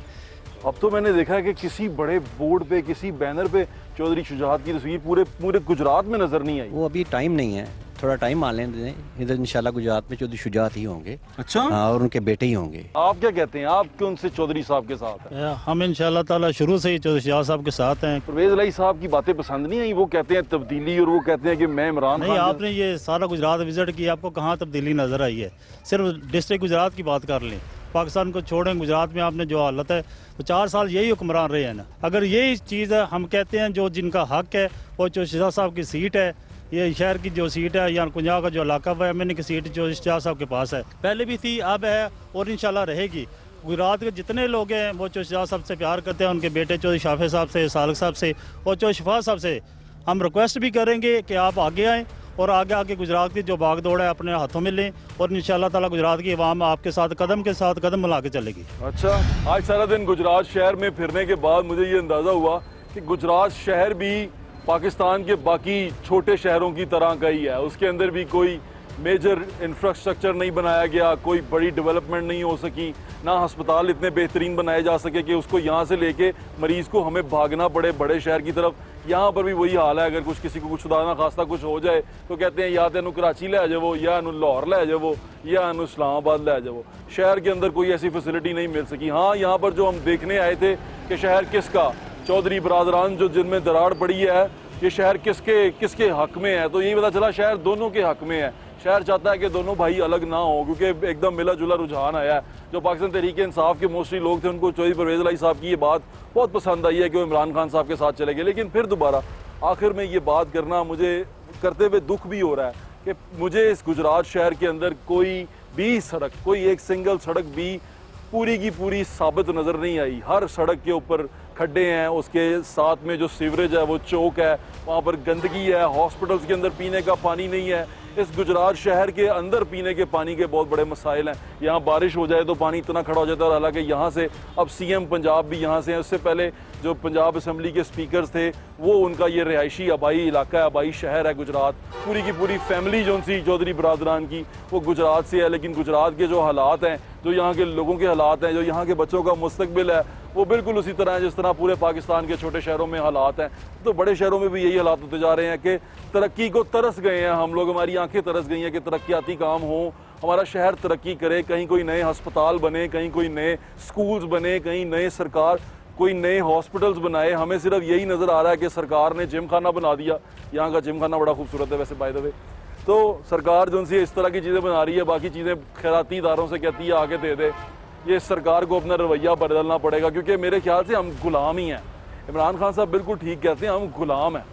अब तो मैंने देखा है कि किसी बड़े बोर्ड पे, किसी बैनर पे चौधरी शुजात की तस्वीर पूरे गुजरात में नजर नहीं आई। वो अभी टाइम नहीं है, थोड़ा टाइम मान लें, इधर इंशाल्लाह गुजरात में चौधरी शुजात ही होंगे। अच्छा। हाँ, और उनके बेटे ही होंगे। आप क्या कहते हैं, आप कौन से चौधरी साहब के साथ हैं? हम इंशाल्लाह ताला शुरू से ही चौधरी शुजात साहब के साथ हैं। परवेज इलाही साहब की बातें पसंद नहीं आई, वो कहते हैं तब्दीली, और वो कहते हैं कि मैं इमरान नहीं, आपने ये सारा गुजरात विजिट किया, आपको कहाँ तब्दीली नजर आई है? सिर्फ डिस्ट्रिक्ट गुजरात की बात कर लें, पाकिस्तान को छोड़ें, गुजरात में आपने जो हालत है, तो 4 साल यही हुक्मरान रहे हैं ना। अगर यही चीज़ है, हम कहते हैं जो जिनका हक है वो चौधरी शुजात साहब की सीट है, ये शहर की जो सीट है या कुंजा का जो इलाका है, मैंने की सीट चौधरी शुजात साहब के पास है, पहले भी थी, अब है और इंशाल्लाह रहेगी। गुजरात के जितने लोग हैं वो चौधरी शुजात साहब से प्यार करते हैं, उनके बेटे चौधरी शाफे साहब से, सालक साहब से और चौधरी शफात साहब से हम रिक्वेस्ट भी करेंगे कि आप आगे आएँ और आगे आके गुजरात की जो भाग दौड़ है अपने हाथों में लें, और इंशाल्लाह ताला गुजरात की आवाम आपके साथ कदम मिला के चलेगी। अच्छा, आज सारा दिन गुजरात शहर में फिरने के बाद मुझे ये अंदाज़ा हुआ कि गुजरात शहर भी पाकिस्तान के बाकी छोटे शहरों की तरह का ही है। उसके अंदर भी कोई मेजर इंफ्रास्ट्रक्चर नहीं बनाया गया, कोई बड़ी डेवलपमेंट नहीं हो सकी, ना अस्पताल इतने बेहतरीन बनाए जा सके कि उसको यहाँ से लेके मरीज़ को हमें भागना पड़े बड़े शहर की तरफ। यहाँ पर भी वही हाल है, अगर कुछ किसी को कुछ खुदा ना खास्ता कुछ हो जाए तो कहते हैं या तो कराची ले जाओ, या लाहौर ले जाओ, या इस्लामाबाद ले जाओ। शहर के अंदर कोई ऐसी फैसिलिटी नहीं मिल सकी। हाँ, यहाँ पर जो हम देखने आए थे कि शहर किसका, चौधरी बरादरान जो जिनमें दरार पड़ी है, ये शहर किसके हक में है, तो यही पता चला शहर दोनों के हक में है। शहर चाहता है कि दोनों भाई अलग ना हो, क्योंकि एकदम मिला जुला रुझान आया है। जो पाकिस्तान तहरीक इंसाफ के मोस्टली लोग थे, उनको चौधरी परवेज इलाही साहब की ये बात बहुत पसंद आई है कि वो इमरान खान साहब के साथ चले गए। लेकिन फिर दोबारा आखिर में ये बात करना मुझे करते हुए दुख भी हो रहा है कि मुझे इस गुजरात शहर के अंदर कोई भी सड़क, कोई एक सिंगल सड़क भी पूरी की पूरी साबित नज़र नहीं आई। हर सड़क के ऊपर खड्डे हैं, उसके साथ में जो सीवरेज है वो चौक है, वहाँ पर गंदगी है, हॉस्पिटल्स के अंदर पीने का पानी नहीं है। इस गुजरात शहर के अंदर पीने के पानी के बहुत बड़े मसाइल हैं। यहाँ बारिश हो जाए तो पानी इतना खड़ा हो जाता है, और हालांकि यहाँ से अब सीएम पंजाब भी यहाँ से हैं। उससे पहले जो पंजाब असम्बली के स्पीकर्स थे वो उनका ये रिहायशी आबाई इलाका है, आबाई शहर है गुजरात। पूरी की पूरी फैमिली जो सी चौधरी बरादरान की वो गुजरात से है। लेकिन गुजरात के जो हालात हैं, जो यहाँ के लोगों के हालात हैं, जो यहाँ के बच्चों का मुस्तकबिल है, वो बिल्कुल उसी तरह है जिस तरह पूरे पाकिस्तान के छोटे शहरों में हालात हैं। तो बड़े शहरों में भी यही हालात होते जा रहे हैं कि तरक्की को तरस गए हैं हम लोग, हमारी आंखें तरस गई हैं कि तरक्याती काम हो, हमारा शहर तरक्की करे, कहीं कोई नए अस्पताल बने, कहीं कोई नए स्कूल्स बने, कहीं नए सरकार कोई नए हॉस्पिटल्स बनाए। हमें सिर्फ यही नज़र आ रहा है कि सरकार ने जिम खाना बना दिया। यहाँ का जिम खाना बड़ा खूबसूरत है वैसे बाय द वे। तो सरकार जो सी इस तरह की चीज़ें बना रही है, बाकी चीज़ें खैराती इदारों से कहती है आगे दे दे। ये सरकार को अपना रवैया बदलना पड़ेगा, क्योंकि मेरे ख्याल से हम गुलाम ही हैं। इमरान खान साहब बिल्कुल ठीक कहते हैं, हम गुलाम हैं,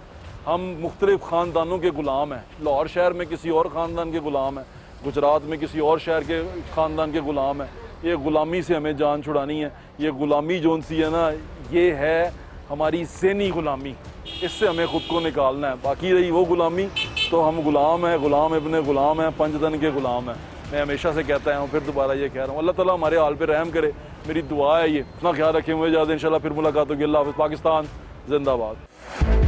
हम मुख्तलिफ ख़ानदानों के ग़ुलाम हैं। लाहौर शहर में किसी और ख़ानदान के ग़ुलाम हैं, गुजरात में किसी और शहर के ख़ानदान के ग़ुलाम हैं। ये ग़ुलामी से हमें जान छुड़ानी है। ये ग़ुलामी जोन सी है ना, ये है हमारी ज़हनी ग़ुलामी, इससे हमें ख़ुद को निकालना है। बाकी रही वो ग़ुलामी तो हम ग़ुलाम हैं, ग़ुलाम इब्ने ग़ुलाम हैं, पंजतन के ग़ुलाम हैं। मैं हमेशा से कहता हूँ, फिर दोबारा ये कह रहा हूँ, अल्लाह ताला हमारे हाल पे रहम करे, मेरी दुआ है ये। अपना ख्याल रखें, मुझे ज़्यादा इंशाल्लाह फिर मुलाकात होगी। अल्लाह हाफ़िज़। पाकिस्तान जिंदाबाद।